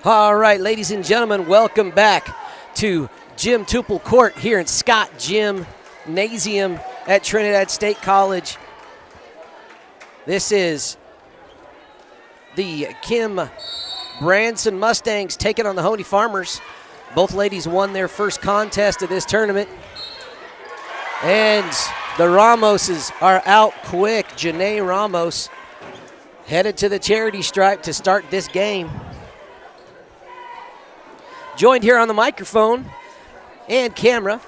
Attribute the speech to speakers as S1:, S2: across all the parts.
S1: All right, ladies and gentlemen, welcome back to Jim Tupel Court here in Scott Gymnasium at Trinidad State College. This is the Kim Branson Mustangs taking on the Hoehne Farmers. Both ladies won their first contest of this tournament. And the Ramoses are out quick. Janae Ramos headed to the charity stripe to start this game. Joined here on the microphone and camera,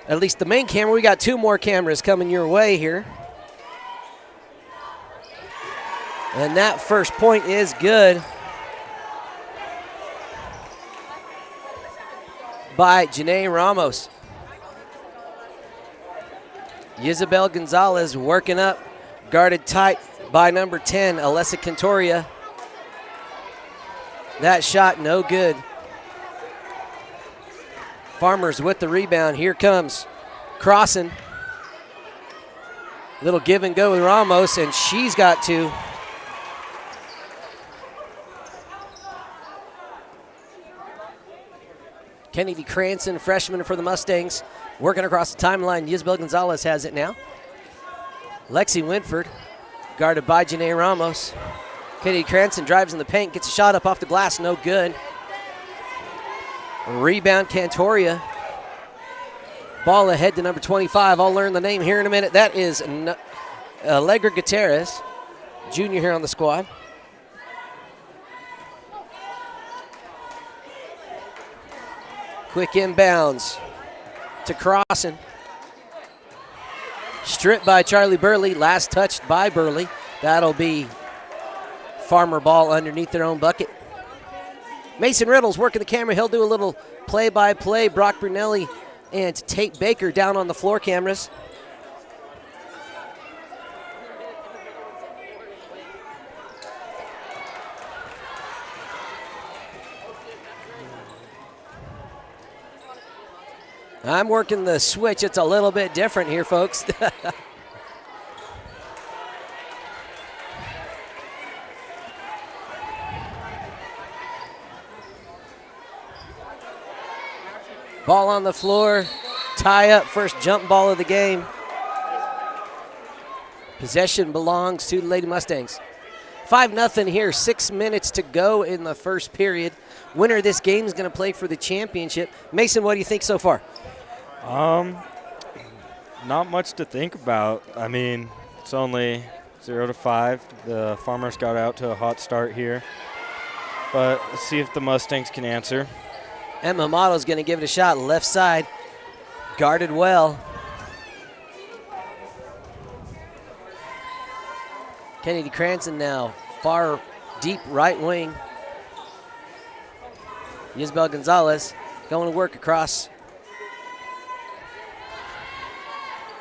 S1: at least the main camera. We got two more cameras coming your way here. And that first point is good by Janae Ramos. Isabel Gonzalez working up, guarded tight by number 10, Alessa Cantoria. That shot no good. Farmers with the rebound. Here comes Crossan. Little give and go with Ramos, and she's got two. Kennedy Cranston, freshman for the Mustangs, working across the timeline. Isabel Gonzalez has it now. Lexi Winford, guarded by Janae Ramos. Kennedy Cranston drives in the paint, gets a shot up off the glass, no good. Rebound, Cantoria. Ball ahead to number 25. I'll learn the name here in a minute. That is Allegra Gutierrez, junior here on the squad. Quick inbounds to Crossan. Stripped by Charlie Burley. Last touched by Burley. That'll be Farmer ball underneath their own bucket. Mason Riddles working the camera. He'll do a little play-by-play. Brock Brunelli and Tate Baker down on the floor cameras. I'm working the switch. It's a little bit different here, folks. Ball on the floor, tie up, first jump ball of the game. Possession belongs to the Lady Mustangs. 5-0 here, 6 minutes to go in the first period. Winner of this game is going to play for the championship. Mason, what do you think so far?
S2: Not much to think about. I mean, it's only 0-5. The Farmers got out to a hot start here. But let's see if the Mustangs can answer.
S1: Emma Motto's going to give it a shot. Left side, guarded well. Kennedy Cranston now, far deep right wing. Isabel Gonzalez going to work across.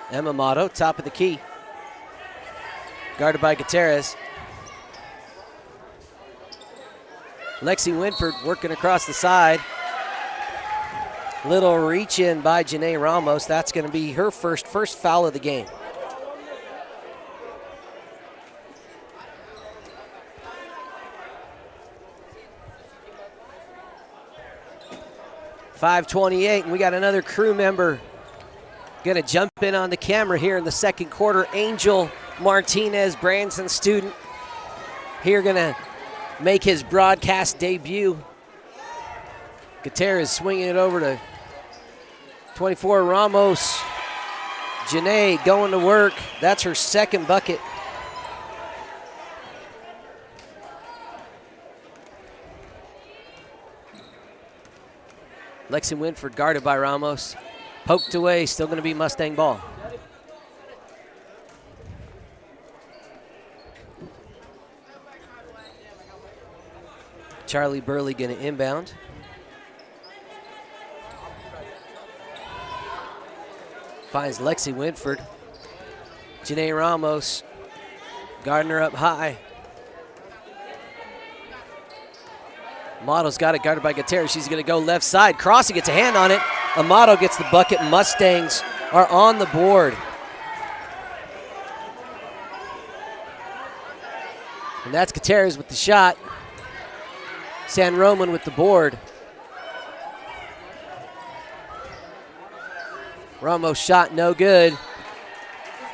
S1: Emma Motto, top of the key. Guarded by Gutierrez. Lexi Winford working across the side. Little reach in by Janae Ramos. That's going to be her first foul of the game. .528, and we got another crew member going to jump in on the camera here in the second quarter. Angel Martinez, Branson student, here going to make his broadcast debut. Gutierrez swinging it over to 24 Ramos. Janae going to work. That's her second bucket. Lexi Winford guarded by Ramos. Poked away, still going to be Mustang ball. Charlie Burley going to inbound. Finds Lexi Winford. Janae Ramos, Gardner up high. Amato's got it, guarded by Gutierrez. She's going to go left side. Crossing gets a hand on it. Amato gets the bucket. Mustangs are on the board. And that's Gutierrez with the shot. San Roman with the board. Ramos shot no good.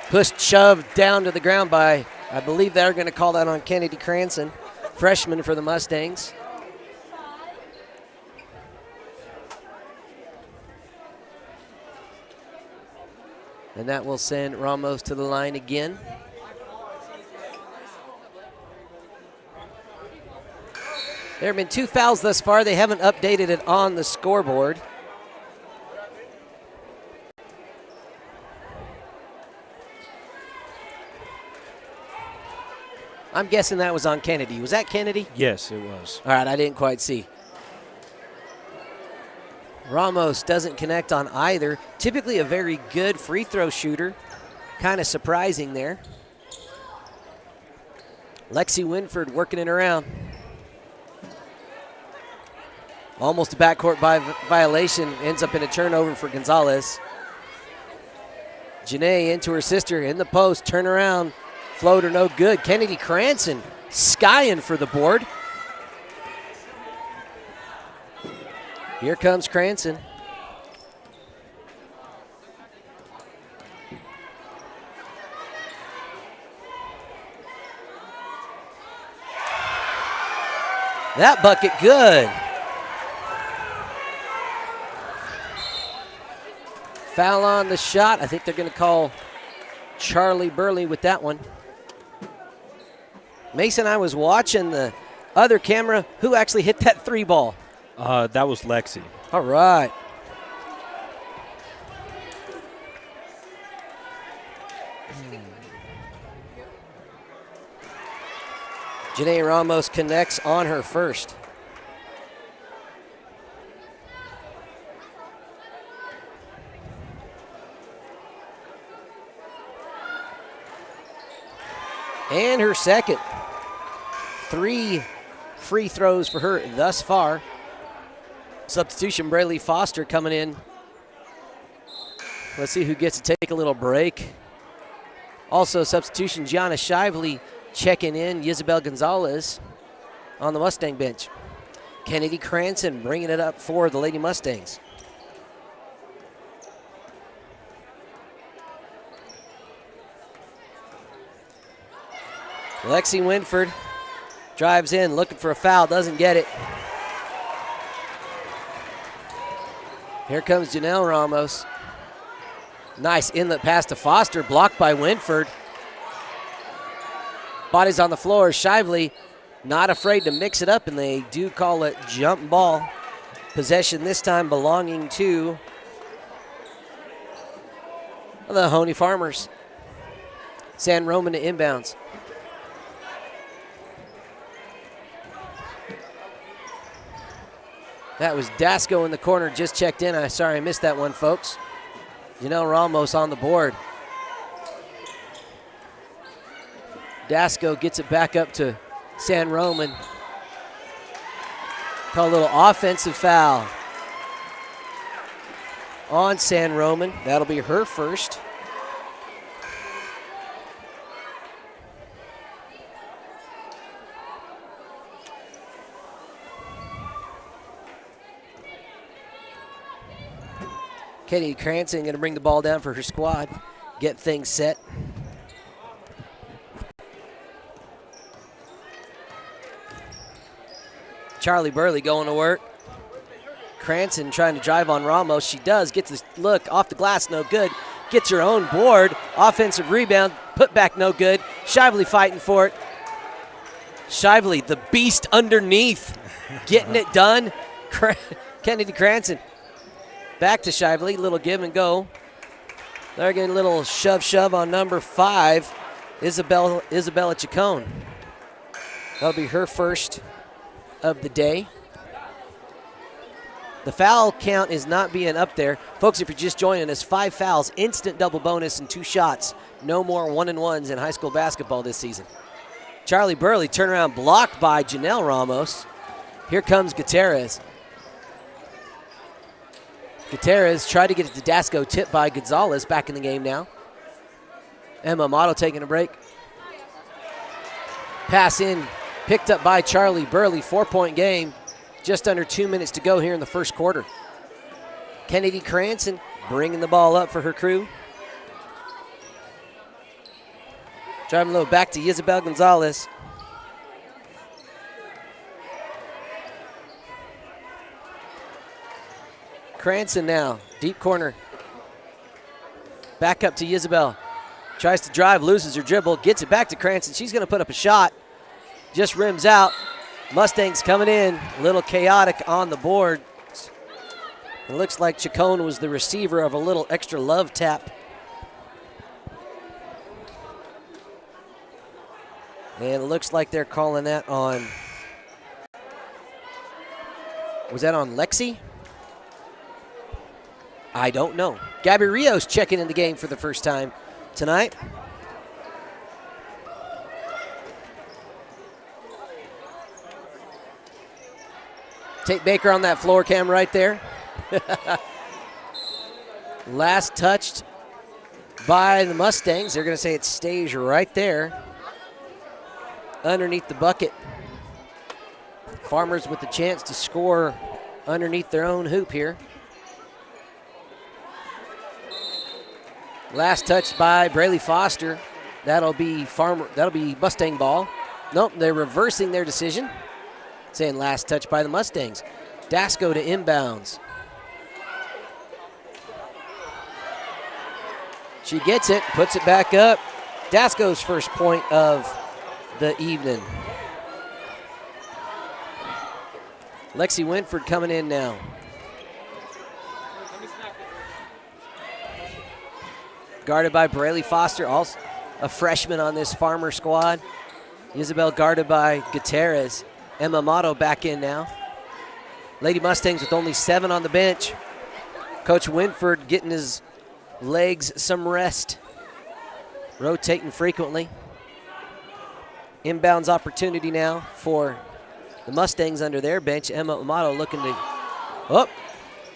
S1: Pushed, shoved down to the ground by, I believe they're going to call that on Kennedy Cranston, freshman for the Mustangs. And that will send Ramos to the line again. There have been 2 fouls thus far. They haven't updated it on the scoreboard. I'm guessing that was on Kennedy. Was that Kennedy?
S2: Yes, it was.
S1: All right, I didn't quite see. Ramos doesn't connect on either. Typically a very good free throw shooter. Kind of surprising there. Lexi Winford working it around. Almost a backcourt violation. Ends up in a turnover for Gonzalez. Janae into her sister in the post. Turn around. Floater no good. Kennedy Cranston skying for the board. Here comes Cranston. That bucket good. Foul on the shot. I think they're going to call Charlie Burley with that one. Mason, I was watching the other camera. Who actually hit that 3 ball?
S2: That was Lexi.
S1: All right. Janae Ramos connects on her first. And her second. 3 free throws for her thus far. Substitution, Braylee Foster coming in. Let's see who gets to take a little break. Also substitution, Gianna Shively checking in. Isabel Gonzalez on the Mustang bench. Kennedy Cranston bringing it up for the Lady Mustangs. Lexi Winford drives in, looking for a foul, doesn't get it. Here comes Janelle Ramos. Nice inlet pass to Foster, blocked by Winford. Bodies on the floor. Shively not afraid to mix it up, and they do call it jump ball. Possession this time belonging to the Hoehne Farmers. San Roman to inbounds. That was Dasco in the corner, just checked in. Sorry I missed that one, folks. Janelle Ramos on the board. Dasco gets it back up to San Roman. Call a little offensive foul on San Roman. That'll be her first. Kennedy Cranston going to bring the ball down for her squad, get things set. Charlie Burley going to work. Cranston trying to drive on Ramos. She does, gets this look off the glass, no good. Gets her own board. Offensive rebound, put back, no good. Shively fighting for it. Shively, the beast underneath, getting it done. Kennedy Cranston. Back to Shively, little give and go. They're getting a little shove on number 5, Isabella Chacon. That'll be her first of the day. The foul count is not being up there. Folks, if you're just joining us, 5 fouls, instant double bonus, and 2 shots. No more 1-and-1s in high school basketball this season. Charlie Burley, turnaround blocked by Janelle Ramos. Here comes Gutierrez. Gutierrez tried to get it to Dasco, tipped by Gonzalez, back in the game now. Emma Amato taking a break. Pass in, picked up by Charlie Burley, 4-point game. Just under 2 minutes to go here in the first quarter. Kennedy Cranston bringing the ball up for her crew. Driving low back to Isabel Gonzalez. Cranston now, deep corner. Back up to Isabel. Tries to drive, loses her dribble, gets it back to Cranston. She's going to put up a shot. Just rims out. Mustangs coming in, a little chaotic on the board. It looks like Chacon was the receiver of a little extra love tap. And it looks like they're calling that on, was that on Lexi? I don't know. Gabby Rios checking in the game for the first time tonight. Tate Baker on that floor cam right there. Last touched by the Mustangs. They're going to say it stays right there underneath the bucket. Farmers with the chance to score underneath their own hoop here. Last touch by Braley Foster. That'll be Mustang ball. Nope, they're reversing their decision. Saying last touch by the Mustangs. Dasco to inbounds. She gets it, puts it back up. Dasco's first point of the evening. Lexi Winford coming in now. Guarded by Braley Foster, also a freshman on this Farmer squad. Isabel guarded by Gutierrez. Emma Motto back in now. Lady Mustangs with only 7 on the bench. Coach Winford getting his legs some rest. Rotating frequently. Inbounds opportunity now for the Mustangs under their bench. Emma Motto looking to,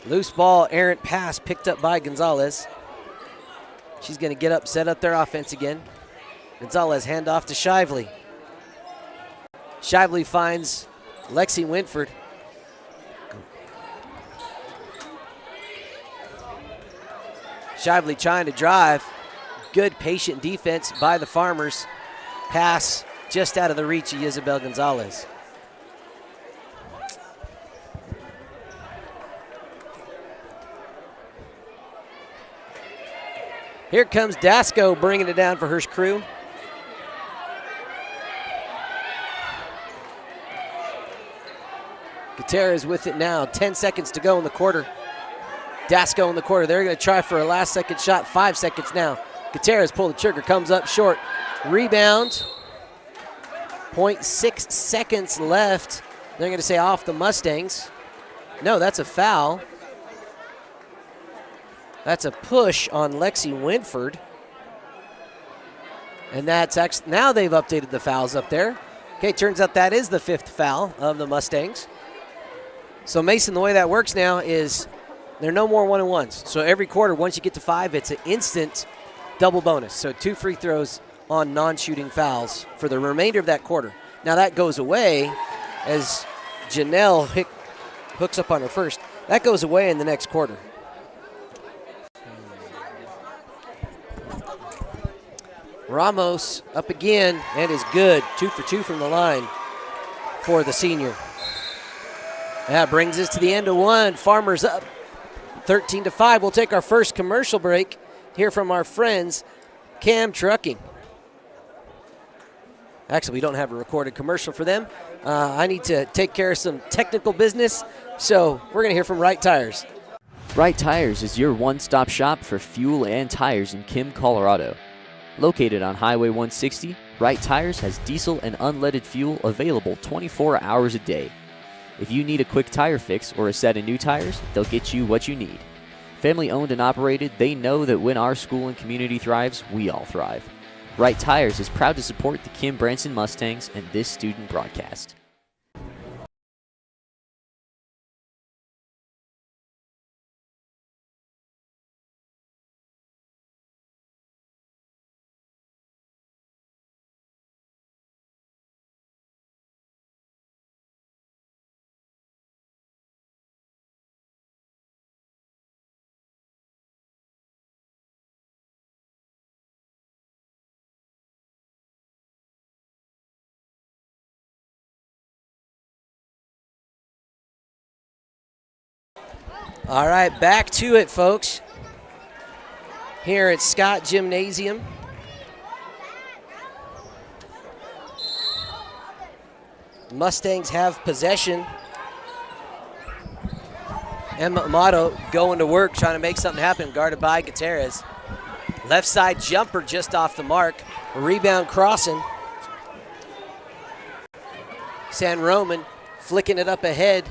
S1: loose ball, errant pass picked up by Gonzalez. She's going to get up, set up their offense again. Gonzalez hand off to Shively. Shively finds Lexi Winford. Shively trying to drive. Good patient defense by the Farmers. Pass just out of the reach of Isabel Gonzalez. Here comes Dasco bringing it down for her crew. Gutierrez with it now. 10 seconds to go in the quarter. Dasco in the quarter. They're going to try for a last second shot. 5 seconds now. Gutierrez pulled the trigger. Comes up short. Rebound. 0.6 seconds left. They're going to say off the Mustangs. No, that's a foul. That's a push on Lexi Winford. And that's actually, now they've updated the fouls up there. Okay, turns out that is the 5th foul of the Mustangs. So Mason, the way that works now is there are no more 1-and-1s. So every quarter, once you get to 5, it's an instant double bonus. So 2 free throws on non-shooting fouls for the remainder of that quarter. Now that goes away as Janelle hooks up on her first. That goes away in the next quarter. Ramos up again and is good. 2 for 2 from the line for the senior. That brings us to the end of one. Farmers up 13-5. We'll take our first commercial break. Hear from our friends, Cam Trucking. Actually, we don't have a recorded commercial for them. I need to take care of some technical business, so we're going to hear from Wright Tires.
S3: Wright Tires is your one-stop shop for fuel and tires in Kim, Colorado. Located on Highway 160, Wright Tires has diesel and unleaded fuel available 24 hours a day. If you need a quick tire fix or a set of new tires, they'll get you what you need. Family owned and operated, they know that when our school and community thrives, we all thrive. Wright Tires is proud to support the Kim Branson Mustangs and this student broadcast.
S1: All right, back to it, folks. Here at Scott Gymnasium. Mustangs have possession. Emma Amato going to work, trying to make something happen, guarded by Gutierrez. Left side jumper just off the mark. Rebound crossing. San Roman flicking it up ahead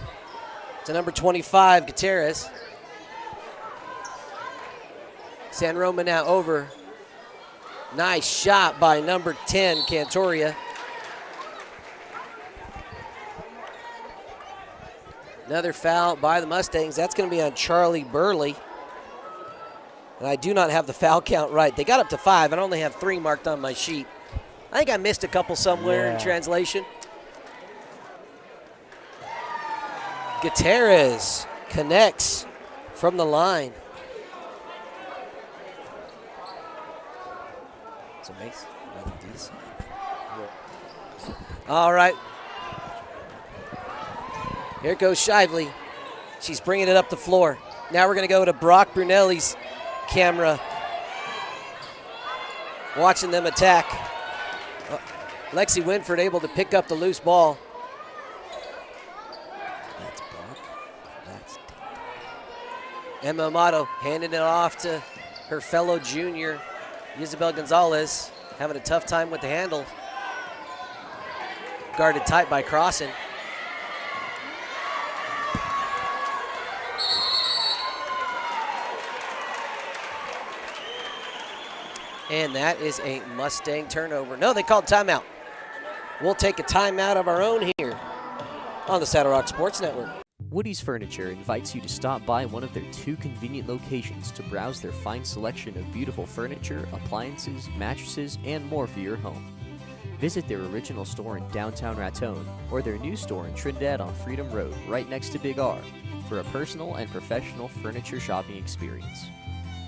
S1: to number 25, Gutierrez. San Roman now over. Nice shot by number 10, Cantoria. Another foul by the Mustangs. That's going to be on Charlie Burley. And I do not have the foul count right. They got up to 5. I only have 3 marked on my sheet. I think I missed a couple somewhere in translation. Gutierrez connects from the line. It's amazing. All right. Here goes Shively. She's bringing it up the floor. Now we're going to go to Brock Brunelli's camera. Watching them attack. Lexi Winford able to pick up the loose ball. That's Brock. Emma Amato handing it off to her fellow junior, Isabel Gonzalez, having a tough time with the handle. Guarded tight by Crossan. And that is a Mustang turnover. No, they called timeout. We'll take a timeout of our own here on the Saddle Rock Sports Network.
S3: Woody's Furniture invites you to stop by one of their 2 convenient locations to browse their fine selection of beautiful furniture, appliances, mattresses, and more for your home. Visit their original store in downtown Raton or their new store in Trinidad on Freedom Road, right next to Big R, for a personal and professional furniture shopping experience.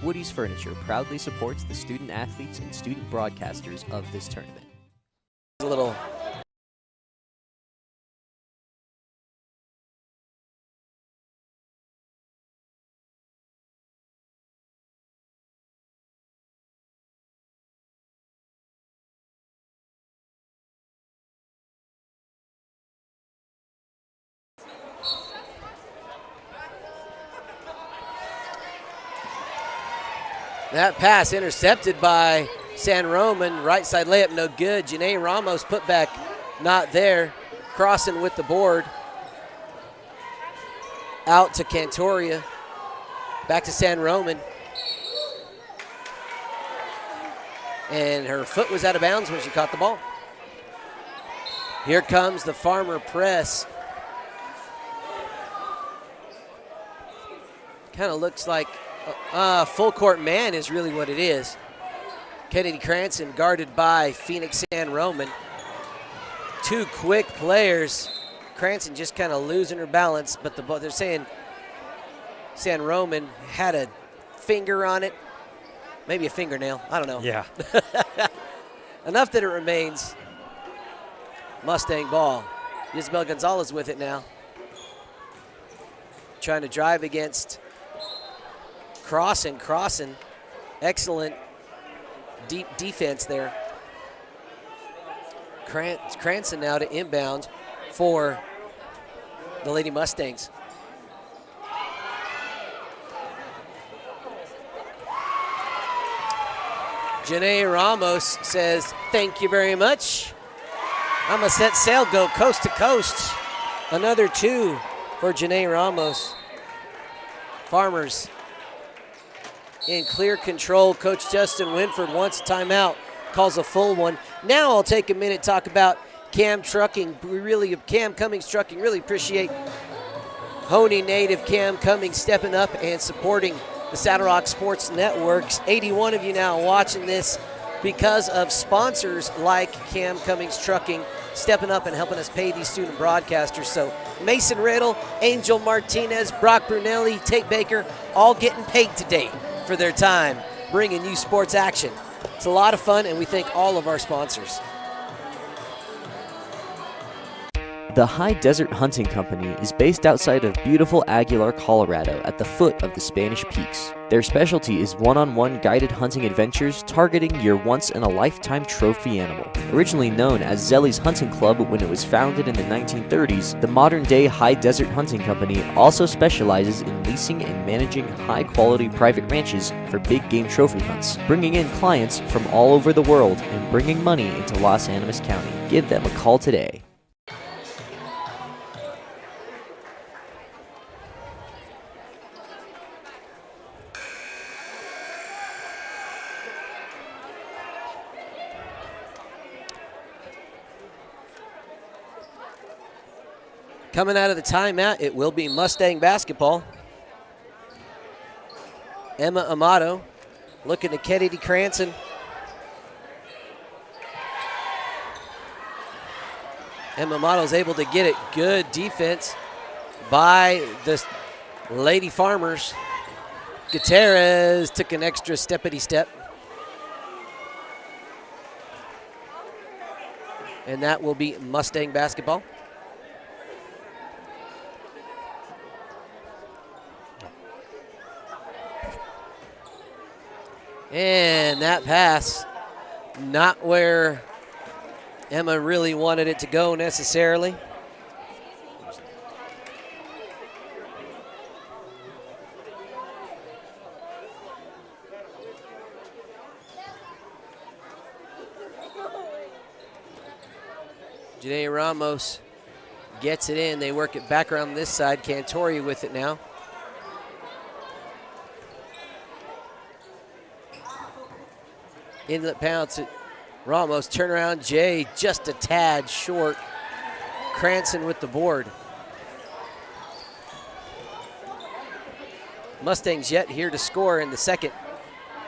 S3: Woody's Furniture proudly supports the student athletes and student broadcasters of this tournament.
S1: A little that pass intercepted by San Roman. Right side layup, no good. Janae Ramos put back, not there. Crossan with the board. Out to Cantoria. Back to San Roman. And her foot was out of bounds when she caught the ball. Here comes the Farmer press. Kind of looks like full court man is really what it is. Kennedy Cranston guarded by Phoenix San Roman. 2 quick players. Cranston just kind of losing her balance, but they're saying San Roman had a finger on it. Maybe a fingernail. I don't know.
S2: Yeah.
S1: Enough that it remains Mustang ball. Isabel Gonzalez with it now. Trying to drive against Crossan. Excellent deep defense there. Cranston now to inbound for the Lady Mustangs. Janae Ramos says, thank you very much. I'm going to set sail, go coast to coast. Another 2 for Janae Ramos. Farmers in clear control. Coach Justin Winford wants a timeout, calls a full one. Now I'll take a minute to talk about Cam Trucking. Cam Cummings Trucking, really appreciate Hoehne native Cam Cummings stepping up and supporting the Saddle Rock Sports Networks. 81 of you now watching this because of sponsors like Cam Cummings Trucking stepping up and helping us pay these student broadcasters. So Mason Riddle, Angel Martinez, Brock Brunelli, Tate Baker, all getting paid today for their time bringing you sports action. It's a lot of fun, and we thank all of our sponsors.
S3: The High Desert Hunting Company is based outside of beautiful Aguilar, Colorado, at the foot of the Spanish Peaks. Their specialty is one-on-one guided hunting adventures targeting your once-in-a-lifetime trophy animal. Originally known as Zelly's Hunting Club when it was founded in the 1930s, the modern-day High Desert Hunting Company also specializes in leasing and managing high-quality private ranches for big game trophy hunts, bringing in clients from all over the world and bringing money into Los Animas County. Give them a call today.
S1: Coming out of the timeout, it will be Mustang basketball. Emma Amato looking to Kennedy Cranston. Emma Amato is able to get it. Good defense by the Lady Farmers. Gutierrez took an extra steppity step. And that will be Mustang basketball. And that pass, not where Emma really wanted it to go necessarily. Janae Ramos gets it in. They work it back around this side. Cantori with it now. Inlet pounce at Ramos. Turnaround Jay just a tad short. Cranston with the board. Mustangs yet here to score in the second.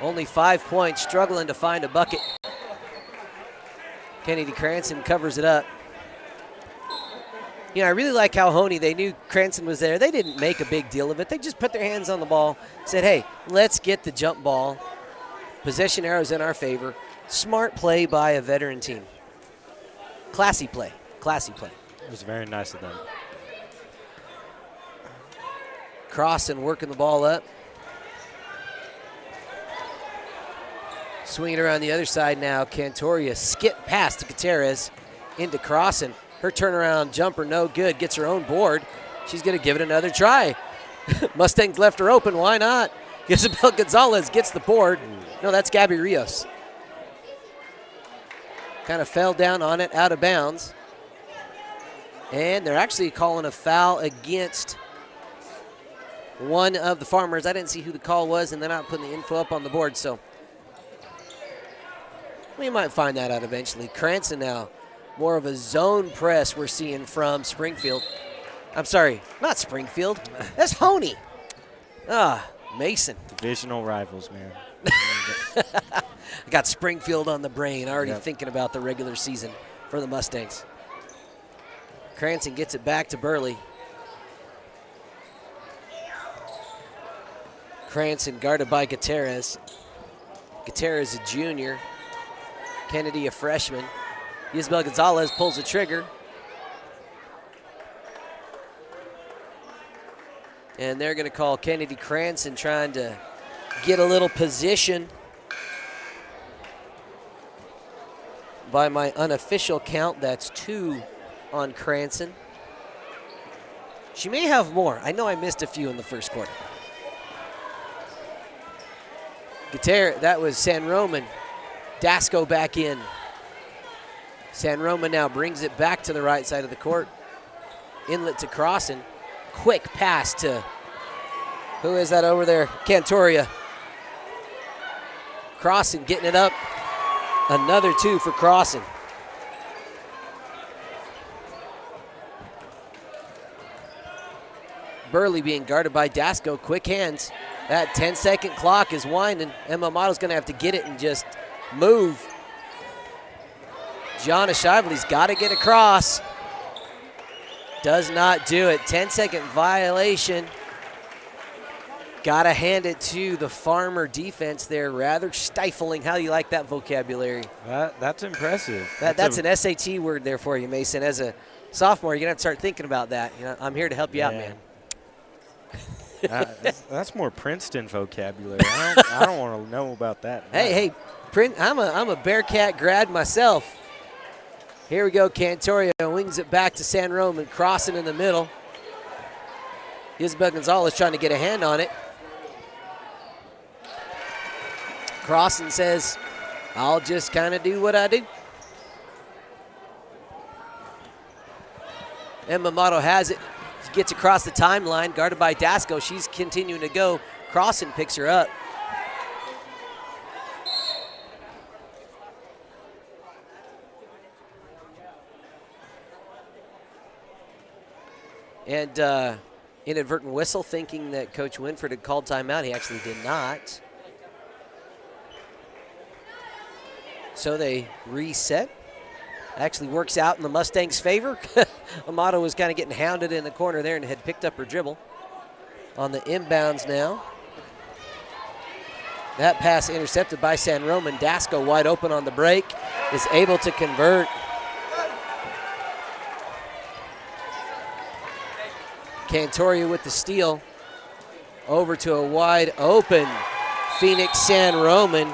S1: Only 5 points, struggling to find a bucket. Kennedy Cranston covers it up. You know, I really like how Hoehne, they knew Cranston was there. They didn't make a big deal of it. They just put their hands on the ball, said, hey, let's get the jump ball. Possession arrows in our favor. Smart play by a veteran team. Classy play. Classy play.
S2: It was very nice of them.
S1: Crossan working the ball up. Swinging around the other side now. Cantoria skip past to Gutierrez into Crossan. Her turnaround jumper no good. Gets her own board. She's going to give it another try. Mustangs left her open. Why not? Isabel Gonzalez gets the board. No, that's Gabby Rios. Kind of fell down on it, out of bounds. And they're actually calling a foul against one of the Farmers. I didn't see who the call was, and they're not putting the info up on the board, so we might find that out eventually. Cranston now, more of a zone press we're seeing from Springfield. I'm sorry, not Springfield. That's Hoehne. Mason.
S2: Divisional rivals, man.
S1: I got Springfield on the brain, already thinking about the regular season for the Mustangs. Cranston gets it back to Burley. Cranston guarded by Gutierrez. Gutierrez a junior. Kennedy a freshman. Isabel Gonzalez pulls the trigger. And they're going to call Kennedy Cranston trying to get a little position. By my unofficial count, that's 2 on Cranston. She may have more. I know I missed a few in the first quarter. Gutierrez, that was San Roman. Dasco back in. San Roman now brings it back to the right side of the court. Inlet to Crossan. Quick pass to, who is that over there? Cantoria. Crossan getting it up. Another 2 for Crossan. Burley being guarded by Dasco. Quick hands. That 10-second clock is winding. Emma Amato's going to have to get it and just move. Gianna Shively's got to get across. Does not do it. 10-second violation. Got to hand it to the Farmer defense there. Rather stifling. How do you like that vocabulary?
S2: That's impressive.
S1: That's an SAT word there for you, Mason. As a sophomore, you're going to have to start thinking about that. You know, I'm here to help you out, man.
S2: That's more Princeton vocabulary. I don't want to know about that.
S1: Hey, I'm a Bearcat grad myself. Here we go. Cantoria wings it back to San Roman, crossing in the middle. Isabel Gonzalez trying to get a hand on it. Crossan says, I'll just kind of do what I do. And Mamato has it. She gets across the timeline, guarded by Dasco. She's continuing to go. Crossan picks her up. And inadvertent whistle, thinking that Coach Winford had called timeout. He actually did not. So they reset. Actually works out in the Mustangs' favor. Amato was kind of getting hounded in the corner there and had picked up her dribble. On the inbounds now. That pass intercepted by San Roman. Dasco wide open on the break, is able to convert. Cantoria with the steal. Over to a wide open Phoenix San Roman.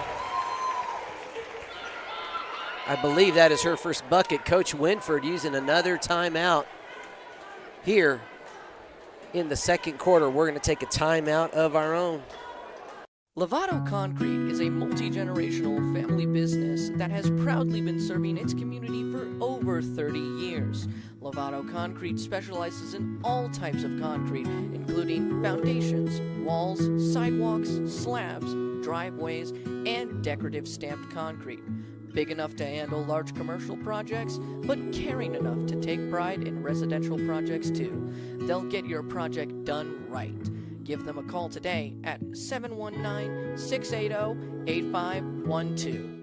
S1: I believe that is her first bucket. Coach Winford using another timeout here in the second quarter. We're going to take a timeout of our own.
S4: Lovato Concrete is a multi-generational family business that has proudly been serving its community for over 30 years. Lovato Concrete specializes in all types of concrete, including foundations, walls, sidewalks, slabs, driveways, and decorative stamped concrete. Big enough to handle large commercial projects, but caring enough to take pride in residential projects too. They'll get your project done right. Give them a call today at 719-680-8512.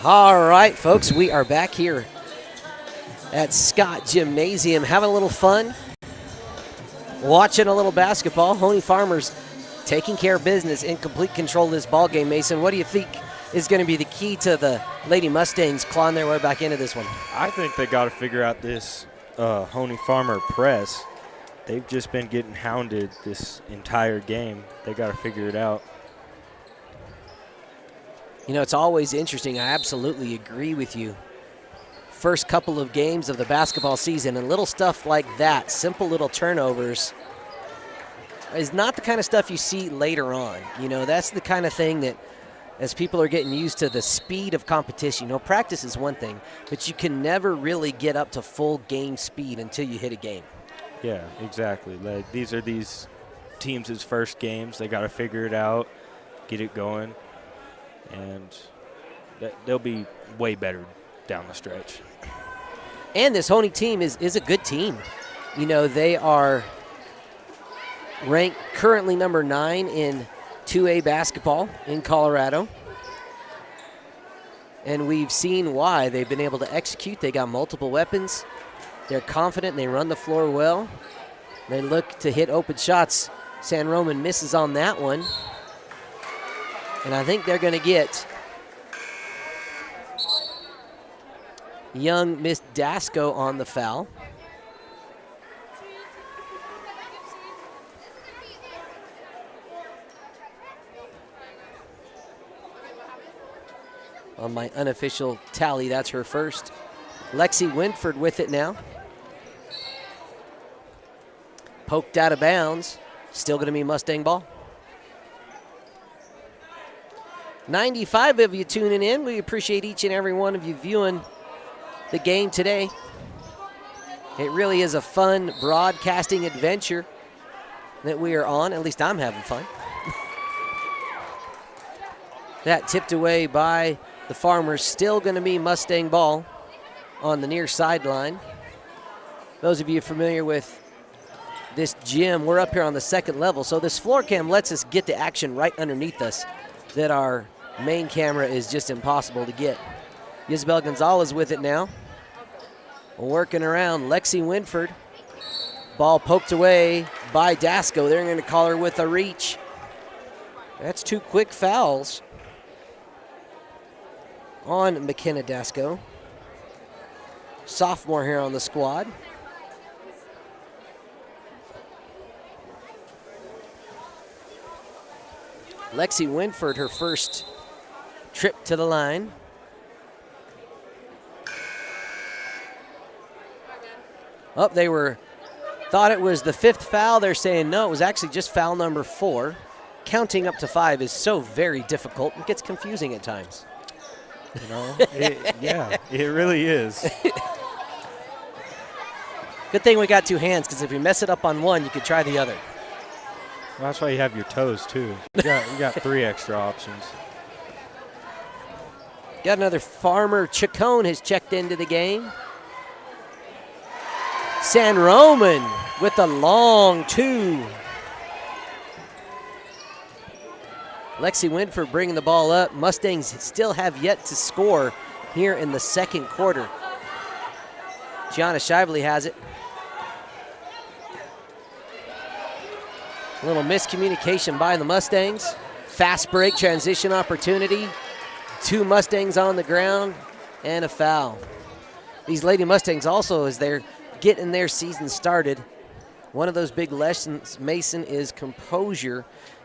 S1: All right, folks, we are back here at Scott Gymnasium having a little fun, watching a little basketball. Hoehne Farmers taking care of business, in complete control of this ball game. Mason, what do you think is going to be the key to the Lady Mustangs clawing their way back into this one?
S2: I think they got to figure out this Hoehne Farmer press. They've just been getting hounded this entire game. They got to figure it out.
S1: You know, it's always interesting. I absolutely agree with you. First couple of games of the basketball season and little stuff like that, simple little turnovers, is not the kind of stuff you see later on. You know, that's the kind of thing that as people are getting used to the speed of competition, you know, practice is one thing, but you can never really get up to full game speed until you hit a game.
S2: Yeah, exactly. Like, these are these teams' first games. They got to figure it out, get it going, and they'll be way better down the stretch.
S1: And this Hoehne team is a good team. You know, they are ranked currently number 9 in 2A basketball in Colorado. And we've seen why. They've been able to execute. They got multiple weapons. They're confident. They run the floor well. They look to hit open shots. San Roman misses on that one. And I think they're going to get young Miss Dasco on the foul. On my unofficial tally, that's her first. Lexi Winford with it now. Poked out of bounds. Still going to be Mustang ball. 95 of you tuning in. We appreciate each and every one of you viewing the game today. It really is a fun broadcasting adventure that we are on. At least I'm having fun. That tipped away by the Farmers. Still going to be Mustang ball on the near sideline. Those of you familiar with this gym, we're up here on the second level, so this floor cam lets us get the action right underneath us that our main camera is just impossible to get. Isabel Gonzalez with it now. Working around Lexi Winford. Ball poked away by Dasco. They're going to call her with a reach. That's 2 quick fouls on McKenna Dasco. Sophomore here on the squad. Lexi Winford, her first trip to the line. They thought it was the 5th foul. They're saying no, it was actually just foul number 4. Counting up to 5 is so very difficult. It gets confusing at times.
S2: You know, it really is.
S1: Good thing we got 2 hands, because if you mess it up on one, you could try the other.
S2: Well, that's why you have your toes, too. You got 3 extra options.
S1: Got another Farmer. Chacon has checked into the game. San Roman with a long 2. Lexi Winford bringing the ball up. Mustangs still have yet to score here in the second quarter. Gianna Shively has it. A little miscommunication by the Mustangs. Fast break, transition opportunity. 2 Mustangs on the ground and a foul. These Lady Mustangs also, as they're getting their season started, one of those big lessons, Mason, is composure.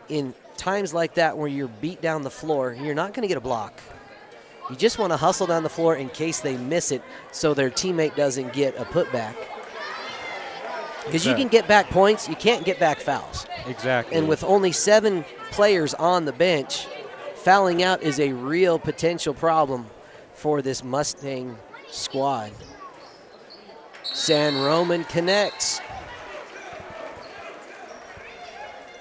S1: In times like that where you're beat down the floor, you're not going to get a block. You just want to hustle down the floor in case they miss it so their teammate doesn't get a putback. Because you can get back points, you can't get back fouls.
S2: Exactly.
S1: And with only 7 players on the bench, fouling out is a real potential problem for this Mustang squad. San Roman connects.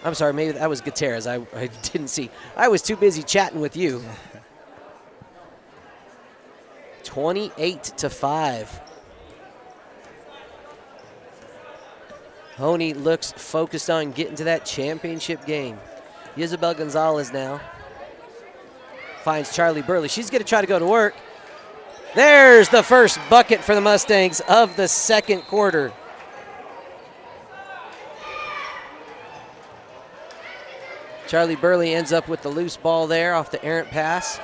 S1: I'm sorry, maybe that was Gutierrez. I didn't see. I was too busy chatting with you. 28-5. Hoehne looks focused on getting to that championship game. Isabel Gonzalez now finds Charlie Burley. She's going to try to go to work. There's the first bucket for the Mustangs of the second quarter. Charlie Burley ends up with the loose ball there off the errant pass.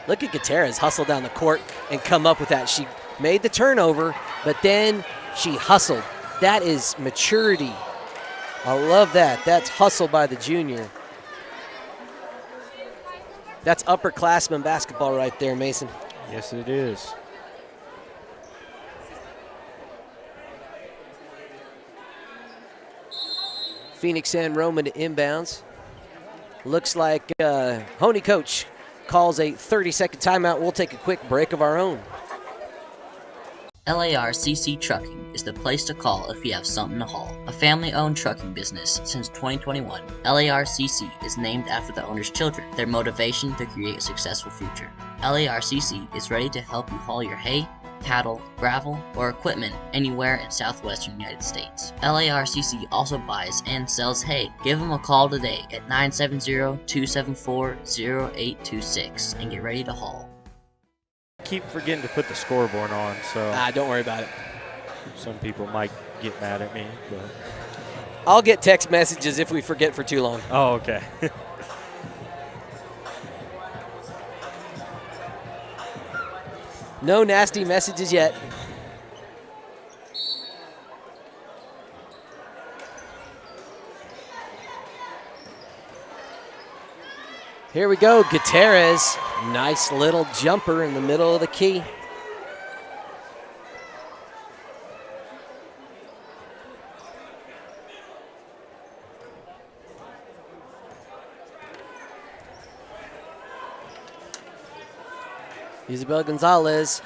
S1: Look at Gutierrez hustle down the court and come up with that. She made the turnover, but then she hustled. That is maturity. I love that. That's hustle by the junior. That's upperclassman basketball right there, Mason.
S2: Yes, it is.
S1: Phoenix San Roman to inbounds. Looks like Hoehne coach calls a 30-second timeout. We'll take a quick break of our own.
S5: LARCC Trucking is the place to call if you have something to haul. A family-owned trucking business since 2021, LARCC is named after the owner's children, their motivation to create a successful future. LARCC is ready to help you haul your hay, cattle, gravel, or equipment anywhere in southwestern United States. LARCC also buys and sells hay. Give them a call today at 970-274-0826 and get ready to haul.
S2: Keep forgetting to put the scoreboard on, so
S1: Don't worry about it.
S2: some people might get mad at me. But
S1: I'll get text messages if we forget for too long.
S2: oh, okay.
S1: No nasty messages yet. Here we go, Gutierrez. Nice little jumper in the middle of the key. Isabel Gonzalez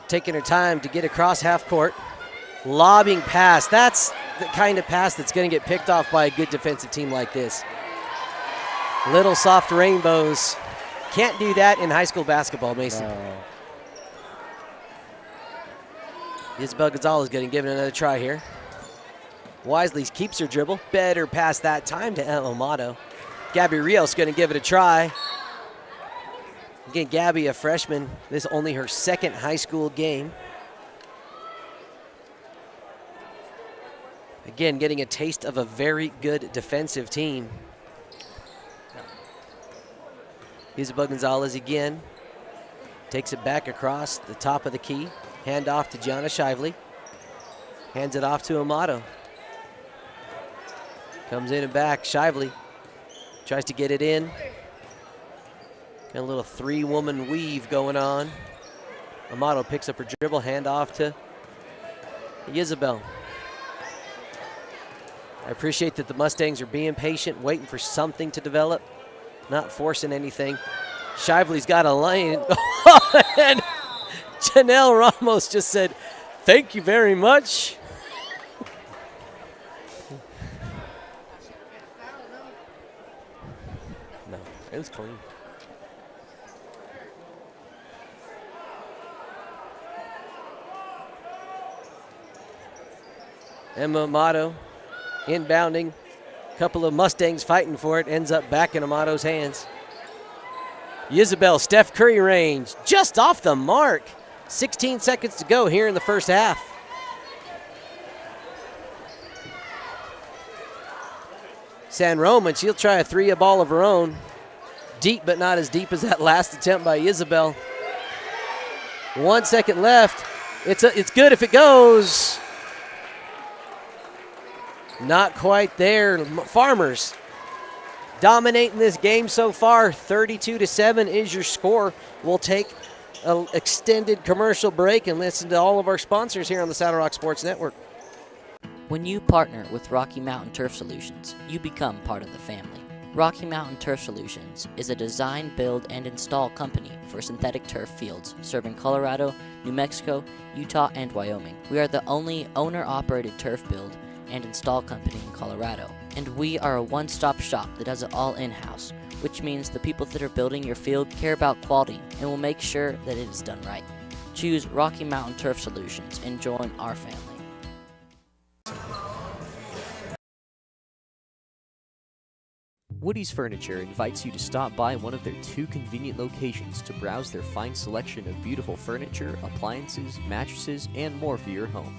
S1: taking her time to get across half court. Lobbing pass. That's the kind of pass that's going to get picked off by a good defensive team like this. Little soft rainbows. Can't do that in high school basketball, Mason. Isabel Gonzalez going to give it another try here. Wisely keeps her dribble. Better pass that time to El Amato. Gabby Rios going to give it a try. Again, Gabby, a freshman. This is only her second high school game. Again, getting a taste of a very good defensive team. Isabel Gonzalez again. Takes it back across the top of the key. Hand off to Gianna Shively. Hands it off to Amato. Comes in and back. Shively tries to get it in. Got a little three-woman weave going on. Amato picks up her dribble. Hand off to Isabel. I appreciate that the Mustangs are being patient, waiting for something to develop, not forcing anything. Shively's got a lane. And Janelle Ramos just said, "Thank you very much." No, it was clean. Emma Amato inbounding. Couple of Mustangs fighting for it. Ends up back in Amato's hands. Isabel, Steph Curry range, just off the mark. 16 seconds to go here in the first half. San Roman, she'll try a three ball of her own. Deep, but not as deep as that last attempt by Isabel. 1 second left. It's good if it goes. Not quite there. Farmers dominating this game so far. 32-7 is your score. We'll take an extended commercial break and listen to all of our sponsors here on the Saddle Rock Sports Network.
S5: When you partner with Rocky Mountain Turf Solutions, you become part of the family. Rocky Mountain Turf Solutions is a design, build, and install company for synthetic turf fields serving Colorado, New Mexico, Utah, and Wyoming. We are the only owner-operated turf build and install company in Colorado. And we are a one-stop shop that does it all in-house, which means the people that are building your field care about quality and will make sure that it is done right. Choose Rocky Mountain Turf Solutions and join our family.
S3: Woody's Furniture invites you to stop by one of their 2 convenient locations to browse their fine selection of beautiful furniture, appliances, mattresses, and more for your home.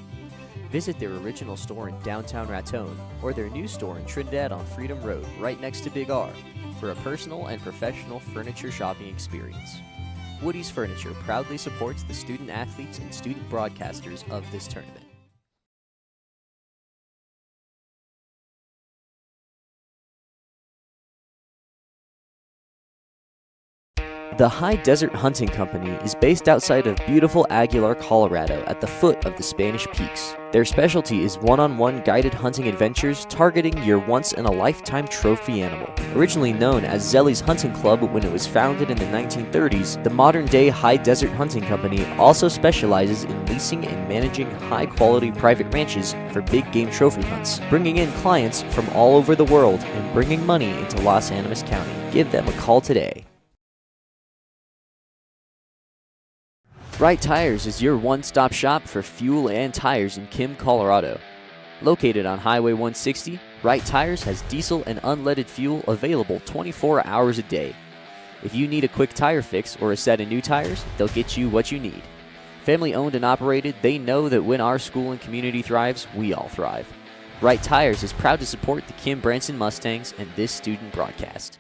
S3: Visit their original store in downtown Raton or their new store in Trinidad on Freedom Road, right next to Big R, for a personal and professional furniture shopping experience. Woody's Furniture proudly supports the student athletes and student broadcasters of this tournament. The High Desert Hunting Company is based outside of beautiful Aguilar, Colorado, at the foot of the Spanish Peaks. Their specialty is one-on-one guided hunting adventures targeting your once-in-a-lifetime trophy animal. Originally known as Zelly's Hunting Club when it was founded in the 1930s, the modern-day High Desert Hunting Company also specializes in leasing and managing high-quality private ranches for big game trophy hunts, bringing in clients from all over the world and bringing money into Los Animas County. Give them a call today. Wright Tires is your one-stop shop for fuel and tires in Kim, Colorado. Located on Highway 160, Wright Tires has diesel and unleaded fuel available 24 hours a day. If you need a quick tire fix or a set of new tires, they'll get you what you need. Family owned and operated, they know that when our school and community thrives, we all thrive. Wright Tires is proud to support the Kim Branson Mustangs and this student broadcast.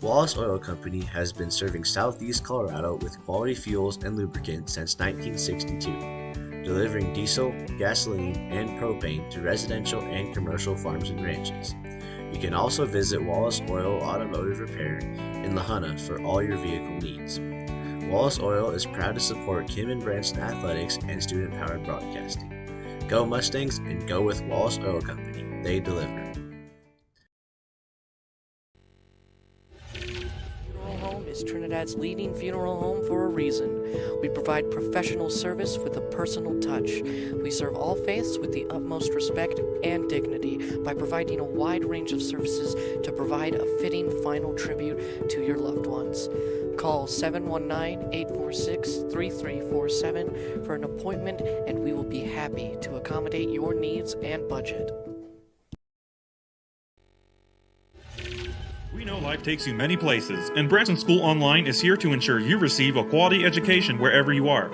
S6: Wallace Oil Company has been serving southeast Colorado with quality fuels and lubricants since 1962, delivering diesel, gasoline, and propane to residential and commercial farms and ranches. You can also visit Wallace Oil Automotive Repair in La Hoehne for all your vehicle needs. Wallace Oil is proud to support Kim and Branson athletics and student-powered broadcasting. Go Mustangs and go with Wallace Oil Company. They deliver.
S4: Is Trinidad's leading funeral home for a reason. We provide professional service with a personal touch. We serve all faiths with the utmost respect and dignity by providing a wide range of services to provide a fitting final tribute to your loved ones. Call 719-846-3347 for an appointment, and we will be happy to accommodate your needs and budget.
S7: We know life takes you many places, and Branson School Online is here to ensure you receive a quality education wherever you are.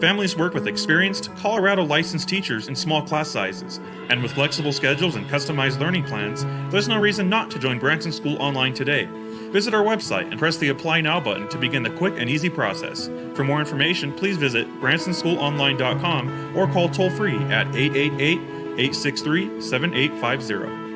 S7: Families work with experienced, Colorado licensed teachers in small class sizes, and with flexible schedules and customized learning plans, there's no reason not to join Branson School online today. Visit our website and press the Apply Now button to begin the quick and easy process. For more information, please visit bransonschoolonline.com or call toll-free at 888-863-7850.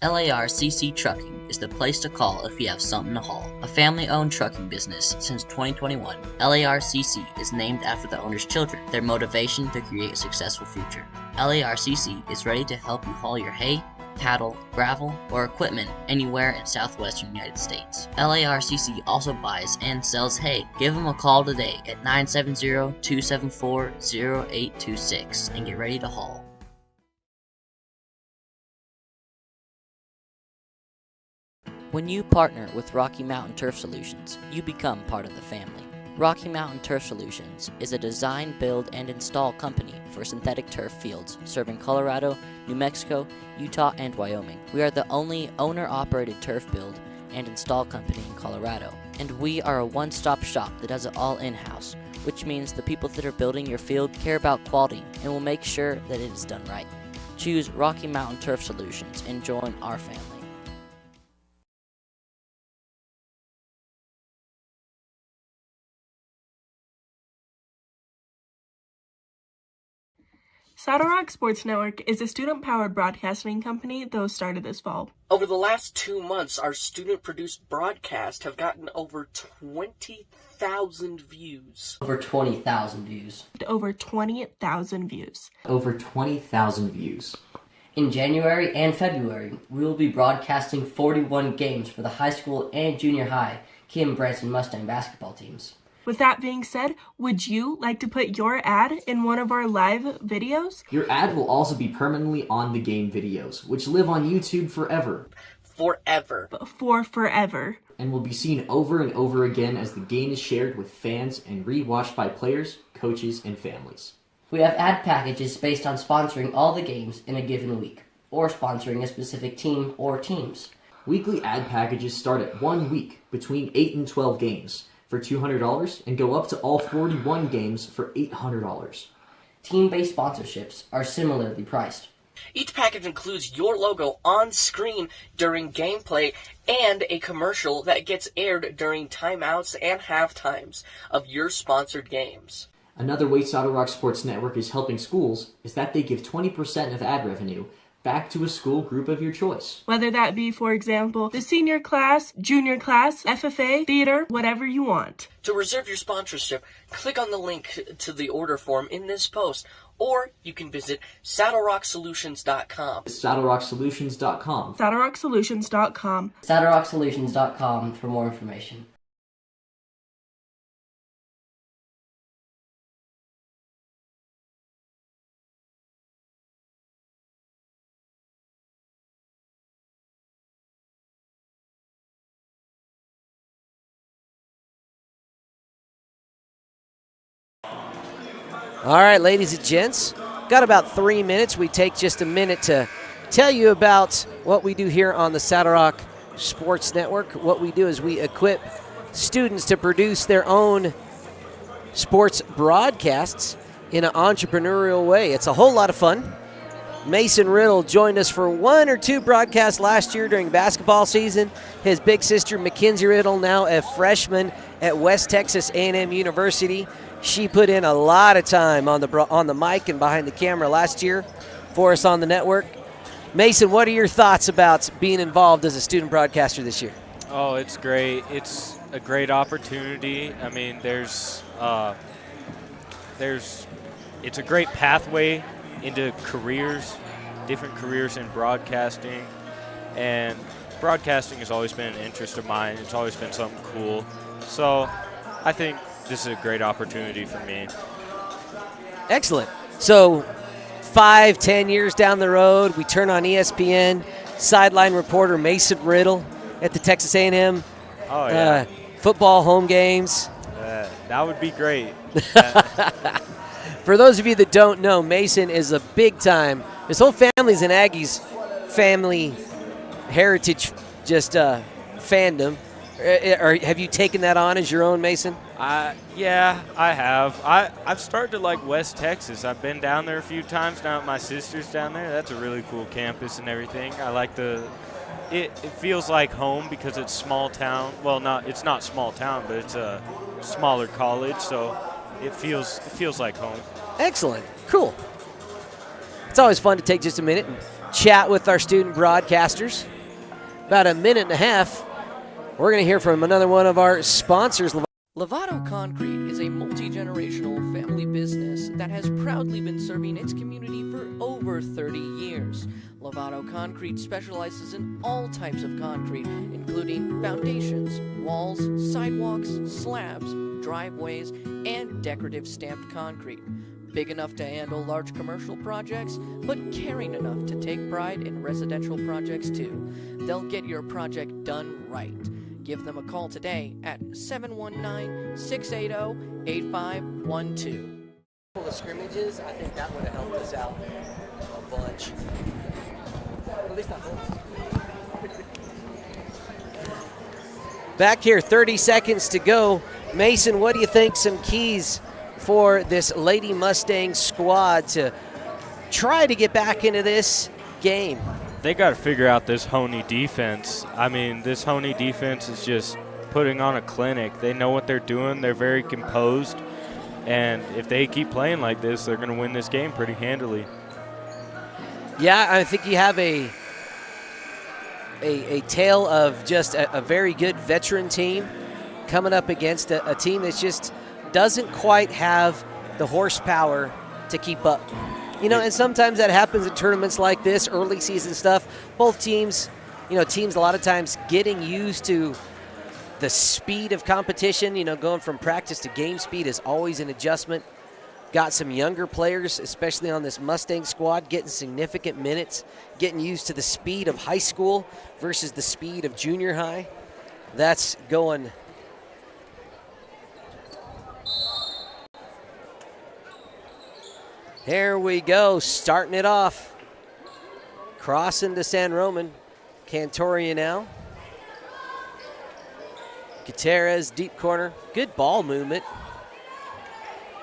S5: LARCC Trucking is the place to call if you have something to haul. A family-owned trucking business since 2021, LARCC is named after the owner's children, their motivation to create a successful future. LARCC is ready to help you haul your hay, cattle, gravel, or equipment anywhere in southwestern United States. LARCC also buys and sells hay. Give them a call today at 970-274-0826 and get ready to haul.
S4: When you partner with Rocky Mountain Turf Solutions, you become part of the family. Rocky Mountain Turf Solutions is a design, build, and install company for synthetic turf fields serving Colorado, New Mexico, Utah, and Wyoming. We are the only owner-operated turf build and install company in Colorado, and we are a one-stop shop that does it all in-house, which means the people that are building your field care about quality and will make sure that it is done right. Choose Rocky Mountain Turf Solutions and join our family.
S8: Saddle Rock Sports Network is a student-powered broadcasting company that was started this fall.
S9: Over the last 2 months, our student-produced broadcasts have gotten over 20,000 views.
S10: Over 20,000 views.
S8: Over 20,000 views.
S10: Over 20,000 views.
S11: In January and February, we will be broadcasting 41 games for the high school and junior high Kim Branson Mustang basketball teams.
S8: With that being said, would you like to put your ad in one of our live videos?
S12: Your ad will also be permanently on the game videos, which live on YouTube forever.
S9: Forever.
S8: For forever.
S12: And will be seen over and over again as the game is shared with fans and re-watched by players, coaches, and families.
S11: We have ad packages based on sponsoring all the games in a given week, or sponsoring a specific team or teams.
S12: Weekly ad packages start at 1 week between 8 and 12 games for $200 and go up to all 41 games for $800.
S11: Team-based sponsorships are similarly priced.
S9: Each package includes your logo on screen during gameplay and a commercial that gets aired during timeouts and halftimes of your sponsored games.
S12: Another way Saddle Rock Sports Network is helping schools is that they give 20% of ad revenue back to a school group of your choice.
S8: Whether that be, for example, the senior class, junior class, FFA, theater, whatever you want.
S9: To reserve your sponsorship, click on the link to the order form in this post, or you can visit saddlerocksolutions.com.
S12: saddlerocksolutions.com.
S8: saddlerocksolutions.com.
S11: saddlerocksolutions.com for more information.
S1: All right, ladies and gents, got about 3 minutes. We take just a minute to tell you about what we do here on the Saddle Rock Sports Network. What we do is we equip students to produce their own sports broadcasts in an entrepreneurial way. It's a whole lot of fun. Mason Riddle joined us for 1 or 2 broadcasts last year during basketball season. His big sister, Mackenzie Riddle, now a freshman at West Texas A&M University. She put in a lot of time on the mic and behind the camera last year for us on the network. Mason, what are your thoughts about being involved as a student broadcaster this year?
S2: Oh, it's great. It's a great opportunity. I mean, it's a great pathway into careers, different careers in broadcasting. And broadcasting has always been an interest of mine. It's always been something cool. So I think this is a great opportunity for me.
S1: Excellent. So 5-10 years down the road, we turn on ESPN, sideline reporter Mason Riddle at the Texas A&M football home games.
S2: That would be great.
S1: For those of you that don't know, Mason is a big time. His whole family's an Aggies family heritage, just fandom. Or have you taken that on as your own, Mason?
S2: Yeah, I have. I've started to like West Texas. I've been down there a few times now. My sister's down there. That's a really cool campus and everything. I like it feels like home because it's small town. Well, it's not small town, but it's a smaller college, so it feels like home.
S1: Excellent. Cool. It's always fun to take just a minute and chat with our student broadcasters. About a minute and a half, we're going to hear from another one of our sponsors.
S4: Lovato Concrete is a multi-generational family business that has proudly been serving its community for over 30 years. Lovato Concrete specializes in all types of concrete, including foundations, walls, sidewalks, slabs, driveways, and decorative stamped concrete. Big enough to handle large commercial projects, but caring enough to take pride in residential projects too. They'll get your project done right. Give them a call today at 719-680-8512.
S1: The scrimmages, I think that would have helped us out a bunch. At least I hope. Back here, 30 seconds to go. Mason, what do you think some keys for this Lady Mustang squad to try to get back into this game?
S2: They got to figure out this Hoehne defense. I mean, this Hoehne defense is just putting on a clinic. They know what they're doing. They're very composed. And if they keep playing like this, they're going to win this game pretty handily.
S1: Yeah, I think you have a tale of just a very good veteran team coming up against a team that just doesn't quite have the horsepower to keep up. You know, and sometimes that happens in tournaments like this, early season stuff. Both teams, teams a lot of times getting used to the speed of competition, going from practice to game speed is always an adjustment. Got some younger players, especially on this Mustang squad, getting significant minutes, getting used to the speed of high school versus the speed of junior high. That's going. Here we go, starting it off. Crossing to San Roman. Cantoria now. Gutierrez, deep corner. Good ball movement.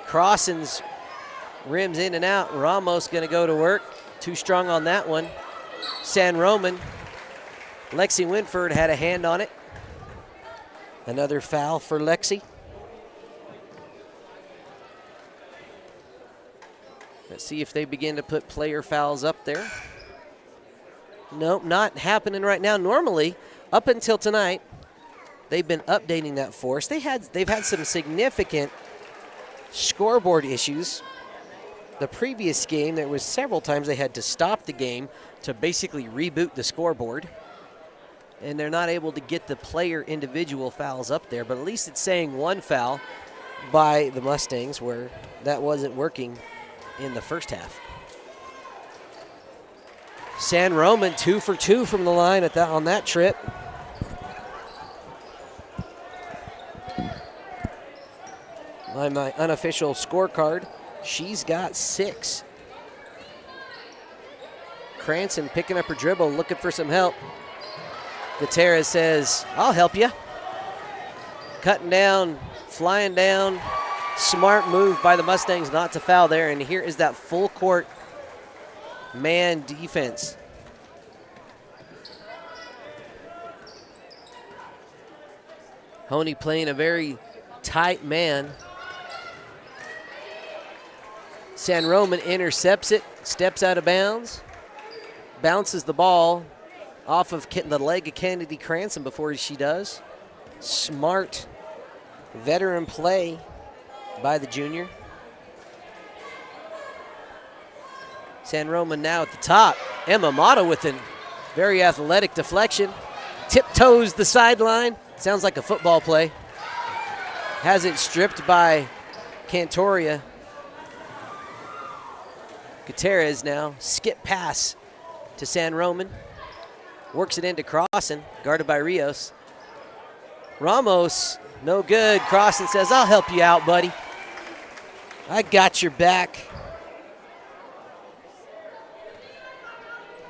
S1: Crossings, rims in and out. Ramos going to go to work. Too strong on that one. San Roman. Lexi Winford had a hand on it. Another foul for Lexi. Let's see if they begin to put player fouls up there. Nope, not happening right now. Normally, up until tonight, they've been updating that for us. They've had some significant scoreboard issues. The previous game, there was several times they had to stop the game to basically reboot the scoreboard. And they're not able to get the player individual fouls up there, but at least it's saying one foul by the Mustangs where that wasn't working in the first half. San Roman 2 for 2 from the line on that trip. On my unofficial scorecard, she's got 6. Cranston picking up her dribble, looking for some help. Gutierrez says, I'll help you. Cutting down, flying down. Smart move by the Mustangs not to foul there, and here is that full court man defense. Hoehne playing a very tight man. San Roman intercepts it, steps out of bounds, bounces the ball off of the leg of Kennedy Cranston before she does. Smart veteran play by the junior. San Roman now at the top. Emma Mata with a very athletic deflection. Tiptoes the sideline. Sounds like a football play. Has it stripped by Cantoria. Gutierrez now. Skip pass to San Roman. Works it into Crossan, guarded by Rios. Ramos, no good. Crossan says, I'll help you out, buddy. I got your back.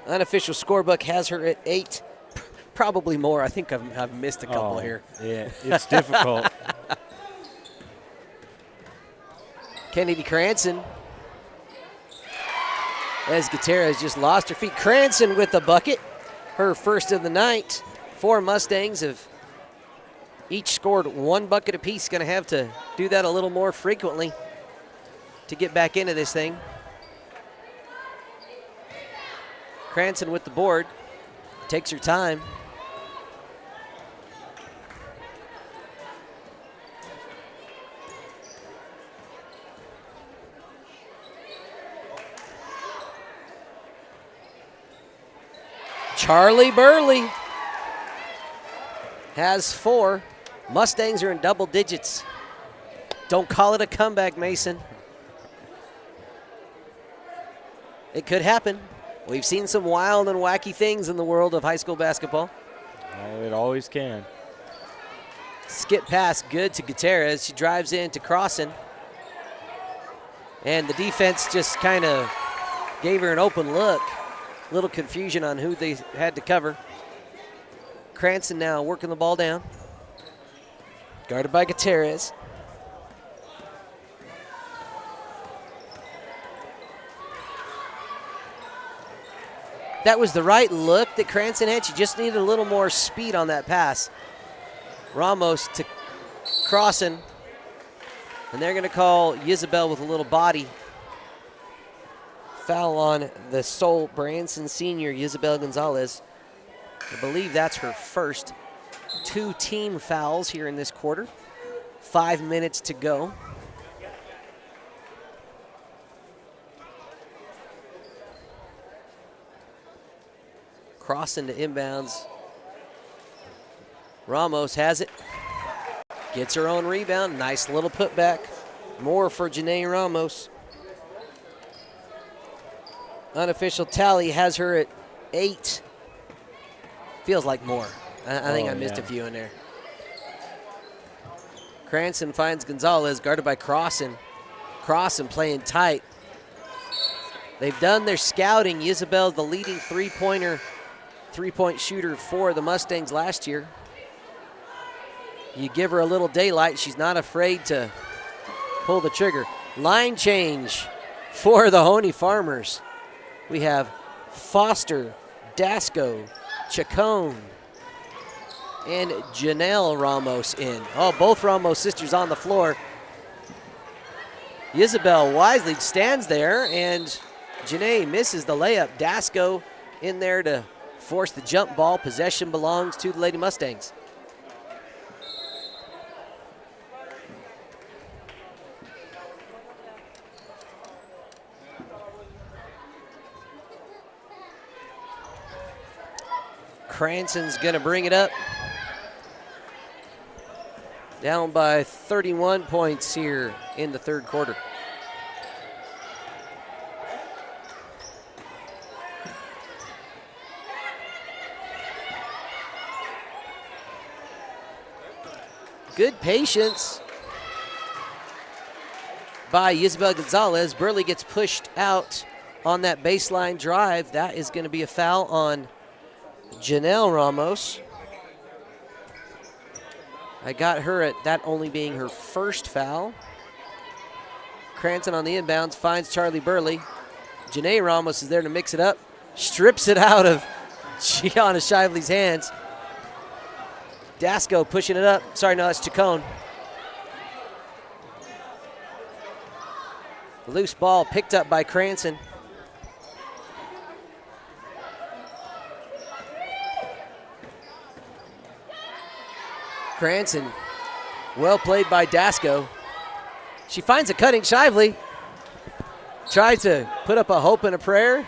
S1: Unofficial scorebook has her at 8 Probably more. I think I've missed a couple here.
S2: Yeah, it's difficult.
S1: Kennedy Cranston. As Gutierrez just lost her feet. Cranston with the bucket. Her first of the night. 4 Mustangs have each scored 1 bucket apiece. Going to have to do that a little more frequently to get back into this thing. Cranston with the board. Takes her time. Charlie Burley has 4. Mustangs are in double digits. Don't call it a comeback, Mason. It could happen. We've seen some wild and wacky things in the world of high school basketball.
S2: Oh, it always can.
S1: Skip pass good to Gutierrez. She drives in to Crossan. And the defense just kind of gave her an open look. Little confusion on who they had to cover. Cranston now working the ball down. Guarded by Gutierrez. That was the right look that Cranston had. She just needed a little more speed on that pass. Ramos to Crossan. And they're going to call Isabel with a little body. Foul on the sole Branson senior, Isabel Gonzalez. I believe that's her first 2 team fouls here in this quarter. 5 minutes to go. Crossing to inbounds. Ramos has it. Gets her own rebound. Nice little putback. More for Janae Ramos. Unofficial tally has her at 8. Feels like more. I think I missed a few in there. Cranston finds Gonzalez, guarded by Crossan. Crossan playing tight. They've done their scouting. Isabel, the leading three-point shooter for the Mustangs last year. You give her a little daylight, she's not afraid to pull the trigger. Line change for the Hoehne Farmers. We have Foster, Dasco, Chacon, and Janelle Ramos in. Oh, both Ramos sisters on the floor. Isabel wisely stands there, and Janae misses the layup. Dasco in there to force the jump ball. Possession belongs to the Lady Mustangs. Cranston's going to bring it up. Down by 31 points here in the third quarter. Good patience by Isabel Gonzalez. Burley gets pushed out on that baseline drive. That is going to be a foul on Janelle Ramos. I got her at that only being her first foul. Cranston on the inbounds finds Charlie Burley. Janae Ramos is there to mix it up. Strips it out of Gianna Shively's hands. Dasco pushing it up. Sorry, no, that's Chacon. Loose ball picked up by Cranston. Cranston, well played by Dasco. She finds a cutting Shively. Tries to put up a hope and a prayer.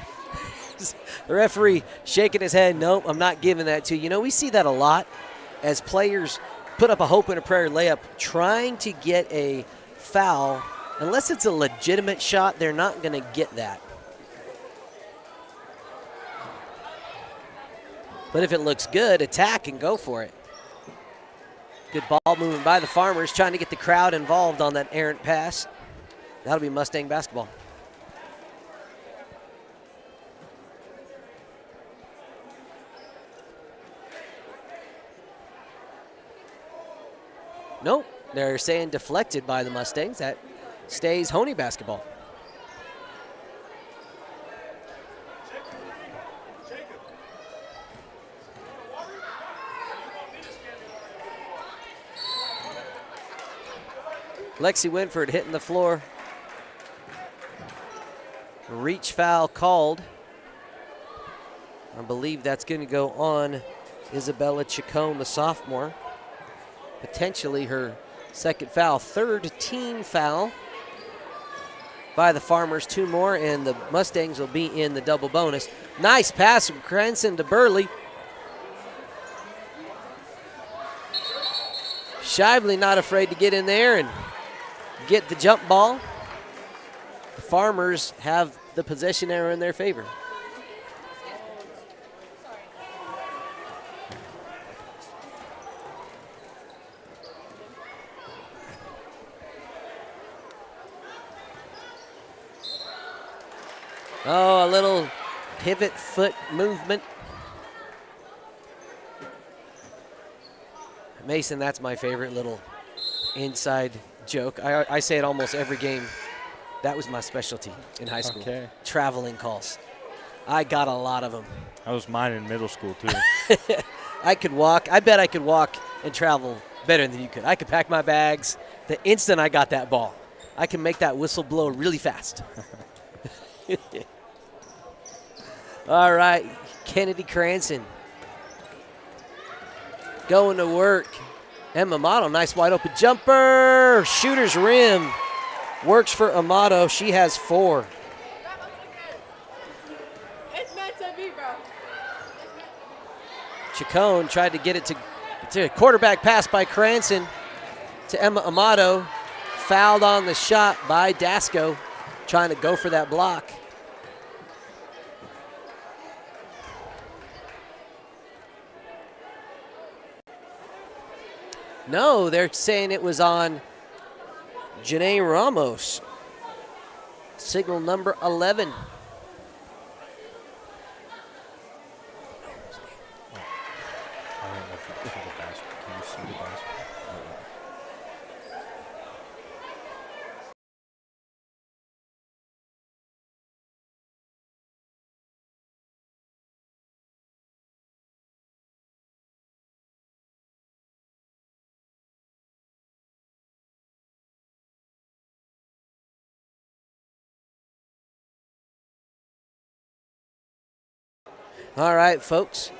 S1: The referee shaking his head, nope, I'm not giving that to you. You know, we see that a lot as players put up a hope and a prayer layup trying to get a foul. Unless it's a legitimate shot, they're not going to get that. But if it looks good, attack and go for it. Good ball movement by the Farmers, trying to get the crowd involved on that errant pass. That'll be Mustang basketball. Nope, they're saying deflected by the Mustangs. That stays Hoehne basketball. Lexi Winford hitting the floor. Reach foul called. I believe that's going to go on Isabella Chacon, the sophomore. Potentially her second foul. Third team foul by the Farmers. 2 more, and the Mustangs will be in the double bonus. Nice pass from Cranston to Burley. Shively not afraid to get in there and get the jump ball. The Farmers have the possession arrow in their favor. Oh, a little pivot foot movement. Mason, that's my favorite little inside joke. I say it almost every game. That was my specialty in high school.
S2: Okay.
S1: Traveling calls. I got a lot of them.
S2: That was mine in middle school, too.
S1: I could walk. I bet I could walk and travel better than you could. I could pack my bags the instant I got that ball. I can make that whistle blow really fast. All right, Kennedy Cranston going to work. Emma Amato, nice wide open jumper. Shooter's rim. Works for Amato. She has 4.
S13: It's meant to be, bro.
S1: Chacon tried to get it to a quarterback pass by Cranston to Emma Amato. Fouled on the shot by Dasco, trying to go for that block. No, they're saying it was on Janae Ramos. Signal number 11. All right, folks.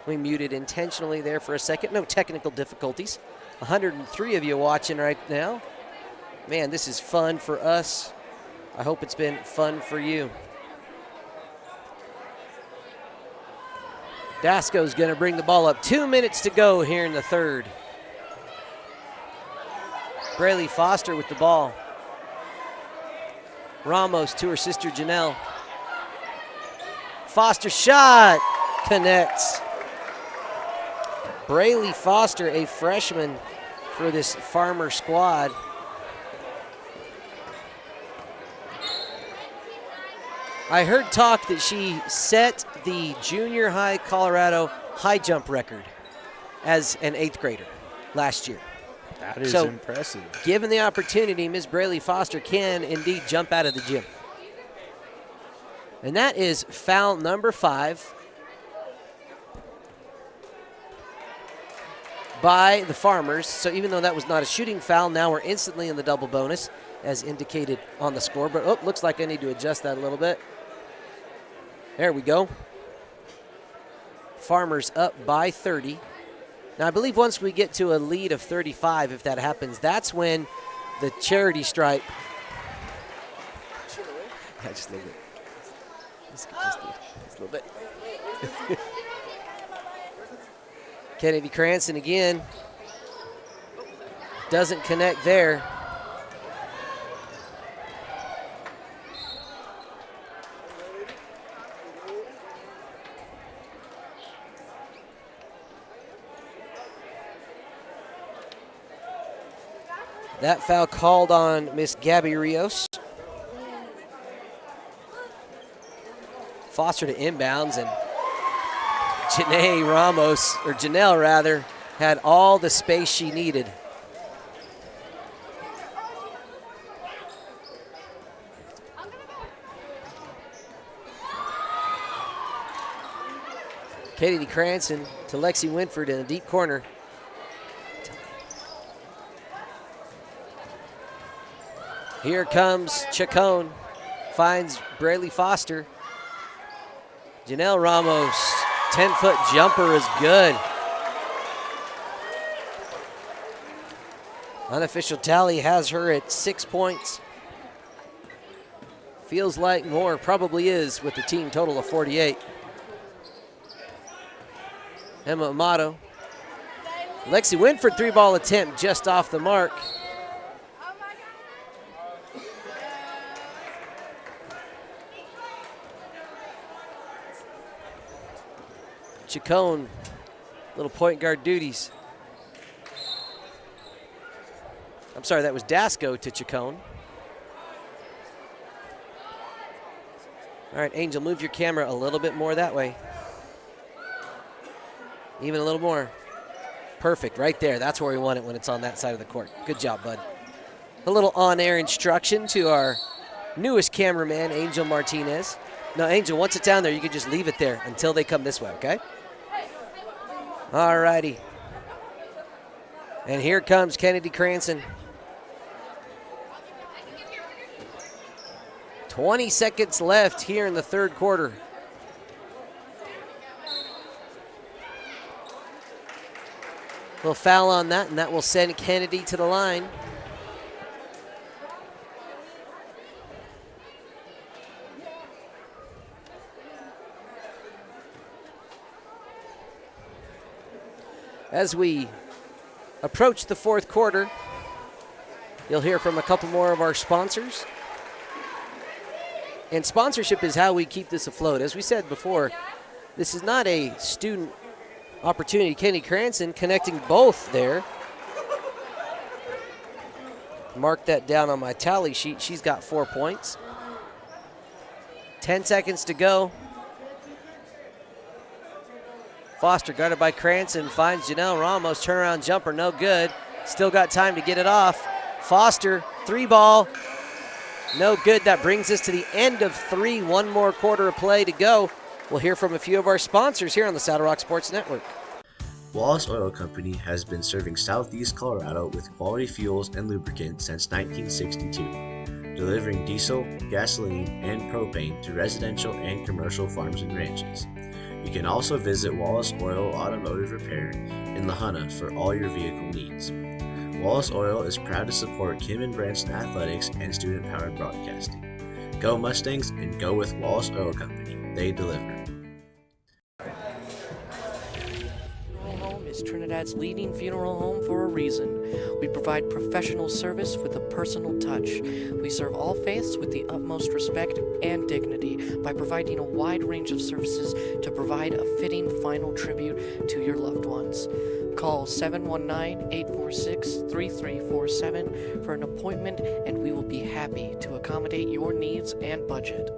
S1: We muted intentionally there for a second. No technical difficulties. 103 of you watching right now. Man, this is fun for us. I hope it's been fun for you. Dasco's going to bring the ball up. 2 minutes to go here in the third. Braylee Foster with the ball. Ramos to her sister Janelle. Foster shot connects. Braylee Foster, a freshman for this Farmer squad. I heard talk that she set the junior high Colorado high jump record as an 8th grader last year.
S2: That is impressive.
S1: Given the opportunity, Ms. Braylee Foster can indeed jump out of the gym. And that is foul number 5 by the Farmers. So even though that was not a shooting foul, now we're instantly in the double bonus as indicated on the score. But looks like I need to adjust that a little bit. There we go. Farmers up by 30. Now I believe once we get to a lead of 35, if that happens, that's when the charity stripe. I just leave it. Just a little bit. Kennedy Cranston again. Doesn't connect there. That foul called on Miss Gabby Rios. Foster to inbounds, and Janelle had all the space she needed. Kennedy Cranston to Lexi Winford in a deep corner. Here comes Chacon, finds Braylee Foster. Janelle Ramos, 10-foot jumper is good. Unofficial tally has her at 6 points. Feels like more, probably is, with the team total of 48. Emma Amato. Lexi Winford, 3-ball attempt just off the mark. Chacon, little point guard duties. I'm sorry, that was Dasco to Chacon. All right, Angel, move your camera a little bit more that way. Even a little more. Perfect, right there. That's where we want it when it's on that side of the court. Good job, bud. A little on-air instruction to our newest cameraman, Angel Martinez. No, Angel, once it's down there, you can just leave it there until they come this way, okay? All righty. And here comes Kennedy Cranston. 20 seconds left here in the third quarter. Little foul on that, and that will send Kennedy to the line. As we approach the fourth quarter, you'll hear from a couple more of our sponsors. And sponsorship is how we keep this afloat. As we said before, this is not a student opportunity. Kenny Cranston connecting both there. Mark that down on my tally sheet. She's got 4 points. 10 seconds to go. Foster guarded by Cranston, finds Janelle Ramos, turnaround jumper, no good. Still got time to get it off. Foster, 3-ball, no good. That brings us to the end of 3, 1 more quarter of play to go. We'll hear from a few of our sponsors here on the Saddle Rock Sports Network.
S6: Wallace Oil Company has been serving Southeast Colorado with quality fuels and lubricants since 1962, delivering diesel, gasoline, and propane to residential and commercial farms and ranches. You can also visit Wallace Oil Automotive Repair in La Hoehne for all your vehicle needs. Wallace Oil is proud to support Kim and Branson athletics and student-powered broadcasting. Go Mustangs and go with Wallace Oil Company. They deliver.
S4: Is Trinidad's leading funeral home for a reason. We provide professional service with a personal touch. We serve all faiths with the utmost respect and dignity by providing a wide range of services to provide a fitting final tribute to your loved ones. Call 719-846-3347 for an appointment, and we will be happy to accommodate your needs and budget.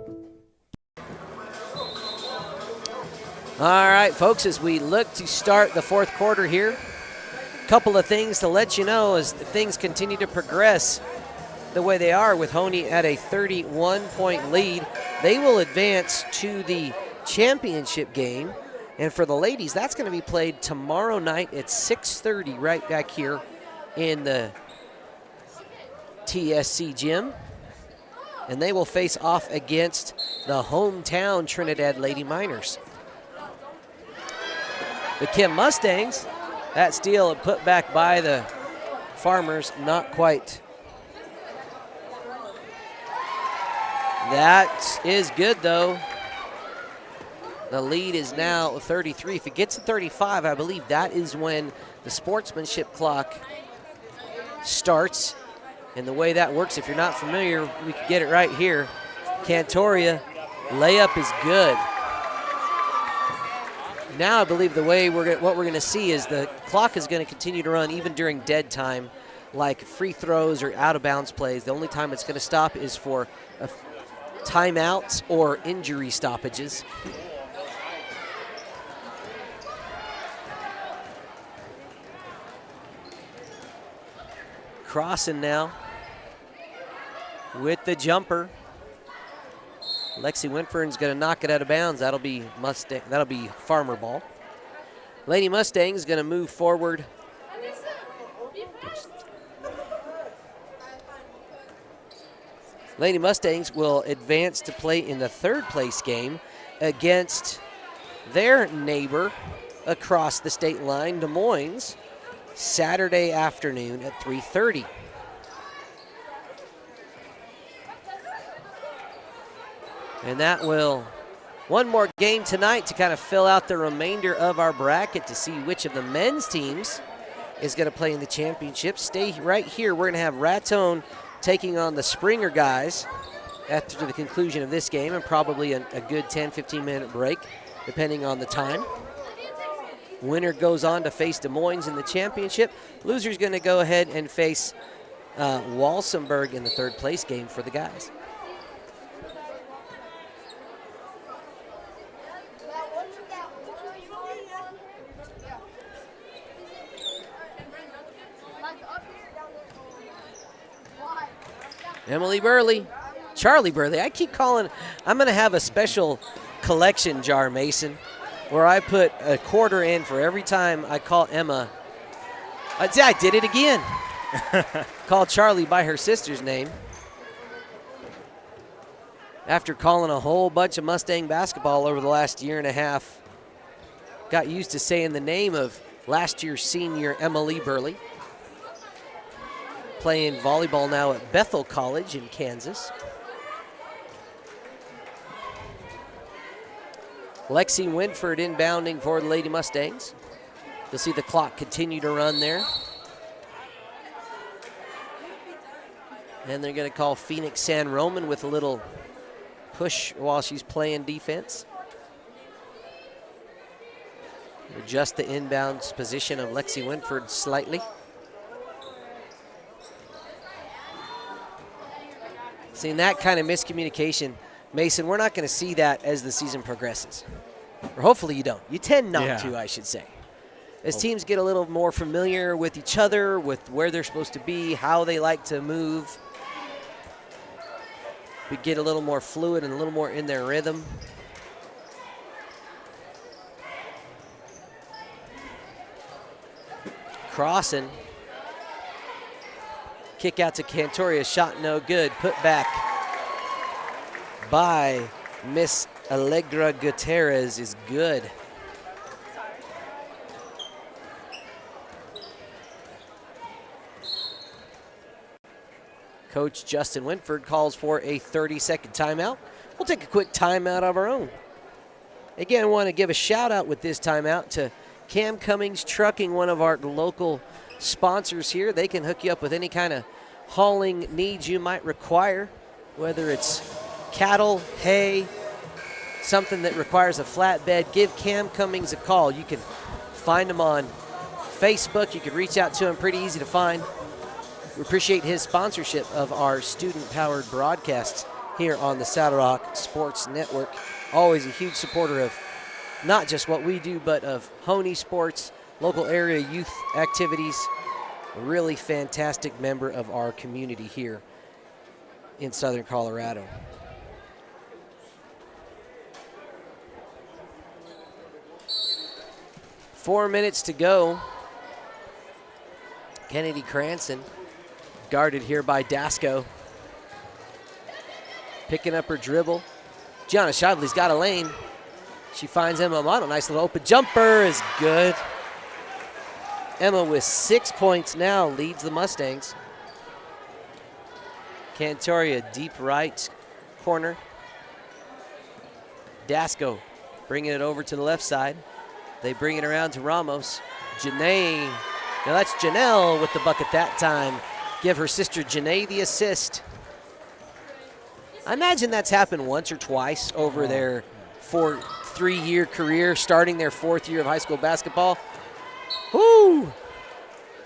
S1: All right, folks, as we look to start the fourth quarter here, a couple of things to let you know as things continue to progress the way they are with Hoehne at a 31-point lead. They will advance to the championship game. And for the ladies, that's going to be played tomorrow night at 6:30 right back here in the TSC gym. And they will face off against the hometown Trinidad Lady Miners. The Kim Mustangs, that steal put back by the Farmers, not quite. That is good, though. The lead is now 33. If it gets to 35, I believe that is when the sportsmanship clock starts. And the way that works, if you're not familiar, we can get it right here. Cantoria, layup is good. Now I believe the way what we're going to see is the clock is going to continue to run even during dead time, like free throws or out-of-bounds plays. The only time it's going to stop is for timeouts or injury stoppages. Crossing now with the jumper. Lexi Winford's going to knock it out of bounds. That'll be Mustang. That'll be Farmer ball. Lady Mustang's going to move forward. Lady Mustangs will advance to play in the third place game against their neighbor across the state line, Des Moines, Saturday afternoon at 3:30. And that will, one more game tonight to kind of fill out the remainder of our bracket to see which of the men's teams is going to play in the championship. Stay right here. We're going to have Raton taking on the Springer guys after the conclusion of this game, and probably a good 10-15 minute break depending on the time. Winner goes on to face Des Moines in the championship. Loser's going to go ahead and face Walsenburg in the third place game for the guys. Emily Burley, Charlie Burley. I keep calling, I'm going to have a special collection jar, Mason, where I put a quarter in for every time I call Emma. I did it again. Called Charlie by her sister's name. After calling a whole bunch of Mustang basketball over the last year and a half, got used to saying the name of last year's senior Emily Burley. Playing volleyball now at Bethel College in Kansas. Lexi Winford inbounding for the Lady Mustangs. You'll see the clock continue to run there. And they're going to call Phoenix San Roman with a little push while she's playing defense. Adjust the inbounds position of Lexi Winford slightly. Seeing that kind of miscommunication, Mason, we're not going to see that as the season progresses. Or hopefully you don't. You tend not to, I should say. As teams get a little more familiar with each other, with where they're supposed to be, how they like to move, we get a little more fluid and a little more in their rhythm. Crossing. Kick out to Cantoria, shot no good. Put back by Miss Allegra Gutierrez is good. Coach Justin Winford calls for a 30-second timeout. We'll take a quick timeout of our own. Again, I want to give a shout out with this timeout to Cummings Trucking, one of our local sponsors here. They can hook you up with any kind of hauling needs you might require, whether it's cattle, hay, something that requires a flatbed. Give Cam Cummings a call. You can find him on Facebook. You can reach out to him, pretty easy to find. We appreciate his sponsorship of our student-powered broadcasts here on the Saddle Rock Sports Network. Always a huge supporter of not just what we do, but of Hoehne sports, local area youth activities. A really fantastic member of our community here in Southern Colorado. Four minutes to go. Kennedy Cranston guarded here by Dasco. Picking up her dribble. Gianna Shively's got a lane. She finds Emma Amato. Nice little open jumper is good. Emma with 6 points now leads the Mustangs. Cantoria deep right corner. Dasco bringing it over to the left side. They bring it around to Ramos. Janae. Now that's Janelle with the bucket that time. Give her sister Janae the assist. I imagine that's happened once or twice over their 3-year career, starting their 4th year of high school basketball. Whoo!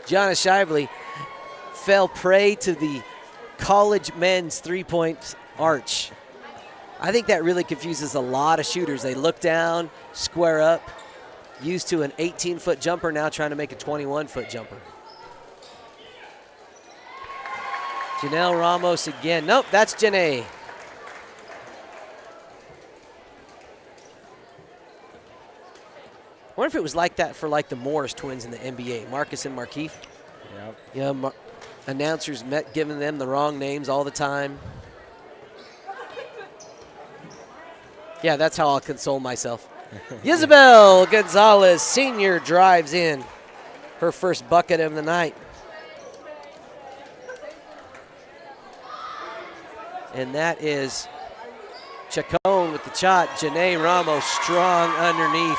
S1: Gianna Shively fell prey to the college men's three-point arch. I think that really confuses a lot of shooters. They look down, square up, used to an 18-foot jumper, now trying to make a 21-foot jumper. Janelle Ramos again. Nope, that's Janae. I wonder if it was like that for like the Morris twins in the NBA, Marcus and Markeith.
S2: Yep.
S1: Yeah, announcers giving them the wrong names all the time. Yeah, that's how I'll console myself. Isabel Gonzalez, senior, drives in her first bucket of the night. And that is Chacon with the shot. Janae Ramos strong underneath.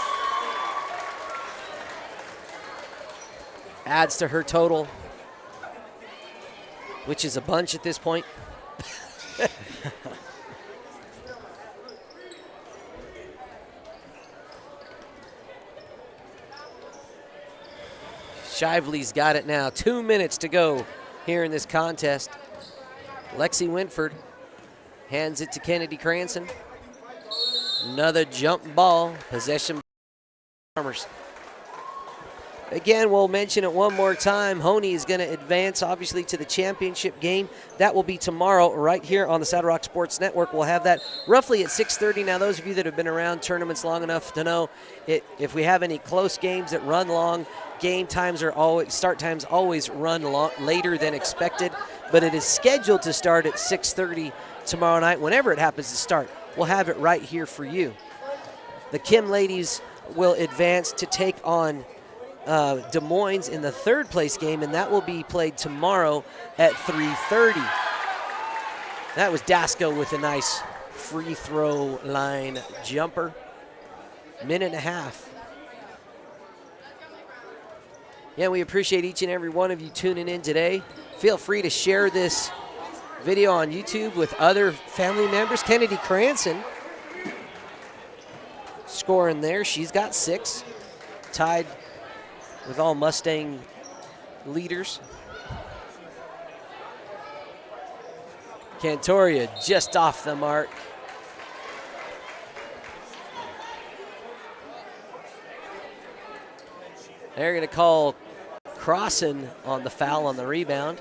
S1: Adds to her total, which is a bunch at this point. Shively's got it now. 2 minutes to go here in this contest. Lexi Winford hands it to Kennedy Cranston. Another jump ball. Possession Farmers. Again, we'll mention it one more time. Hoehne is going to advance, obviously, to the championship game. That will be tomorrow right here on the Saddle Rock Sports Network. We'll have that roughly at 6:30. Now, those of you that have been around tournaments long enough to know if we have any close games that run long, start times always run later than expected. But it is scheduled to start at 6:30 tomorrow night. Whenever it happens to start, we'll have it right here for you. The Kim ladies will advance to take on Des Moines in the third place game, and that will be played tomorrow at 3:30. That was Dasco with a nice free throw line jumper. Minute and a half. Yeah, we appreciate each and every one of you tuning in today. Feel free to share this video on YouTube with other family members. Kennedy Cranston scoring there. She's got 6, tied with all Mustang leaders. Cantoria just off the mark. They're going to call Crossan on the foul on the rebound.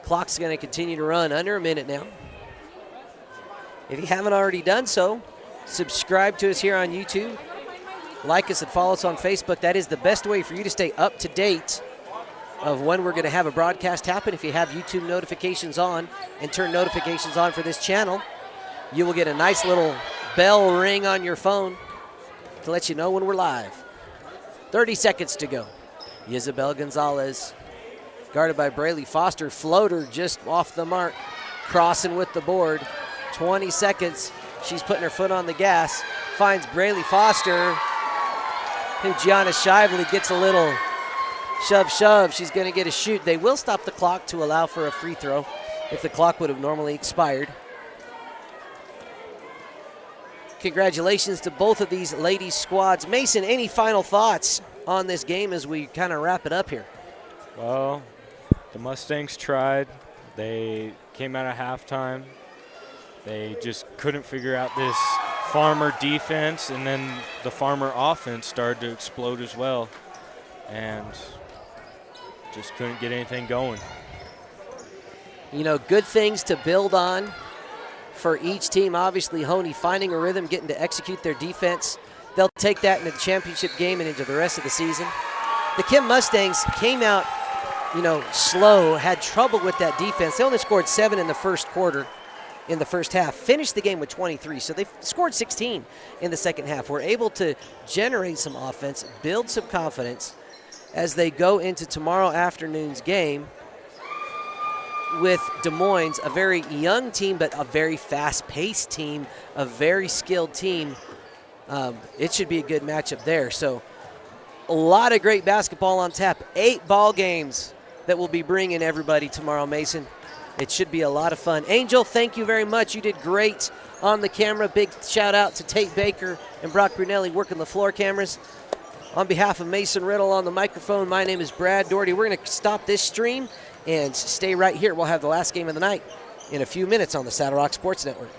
S1: Clock's going to continue to run under a minute now. If you haven't already done so, subscribe to us here on YouTube. Like us and follow us on Facebook. That is the best way for you to stay up to date of when we're going to have a broadcast happen. If you have YouTube notifications on and turn notifications on for this channel, you will get a nice little bell ring on your phone to let you know when we're live. 30 seconds to go. Isabel Gonzalez, guarded by Braley Foster. Floater just off the mark. Crossing with the board. 20 seconds. She's putting her foot on the gas. Finds Braley Foster. Gianna Shively gets a little shove. She's going to get a shoot. They will stop the clock to allow for a free throw if the clock would have normally expired. Congratulations to both of these ladies' squads. Mason, any final thoughts on this game as we kind of wrap it up here?
S2: Well, the Mustangs tried. They came out of halftime. They just couldn't figure out this Farmer defense, and then the Farmer offense started to explode as well, and just couldn't get anything going.
S1: You know, good things to build on for each team. Obviously, Hoehne finding a rhythm, getting to execute their defense. They'll take that into the championship game and into the rest of the season. The Kim Mustangs came out, slow, had trouble with that defense. They only scored 7 in the first quarter. In the first half, finished the game with 23, so they scored 16 in the second half. We're able to generate some offense, build some confidence as they go into tomorrow afternoon's game with Des Moines, a very young team, but a very fast-paced team, a very skilled team. It should be a good matchup there. So a lot of great basketball on tap. 8 ball games that will be bringing everybody tomorrow, Mason. It should be a lot of fun. Angel, thank you very much. You did great on the camera. Big shout out to Tate Baker and Brock Brunelli working the floor cameras. On behalf of Mason Riddle on the microphone, my name is Brad Doherty. We're going to stop this stream and stay right here. We'll have the last game of the night in a few minutes on the Saddle Rock Sports Network.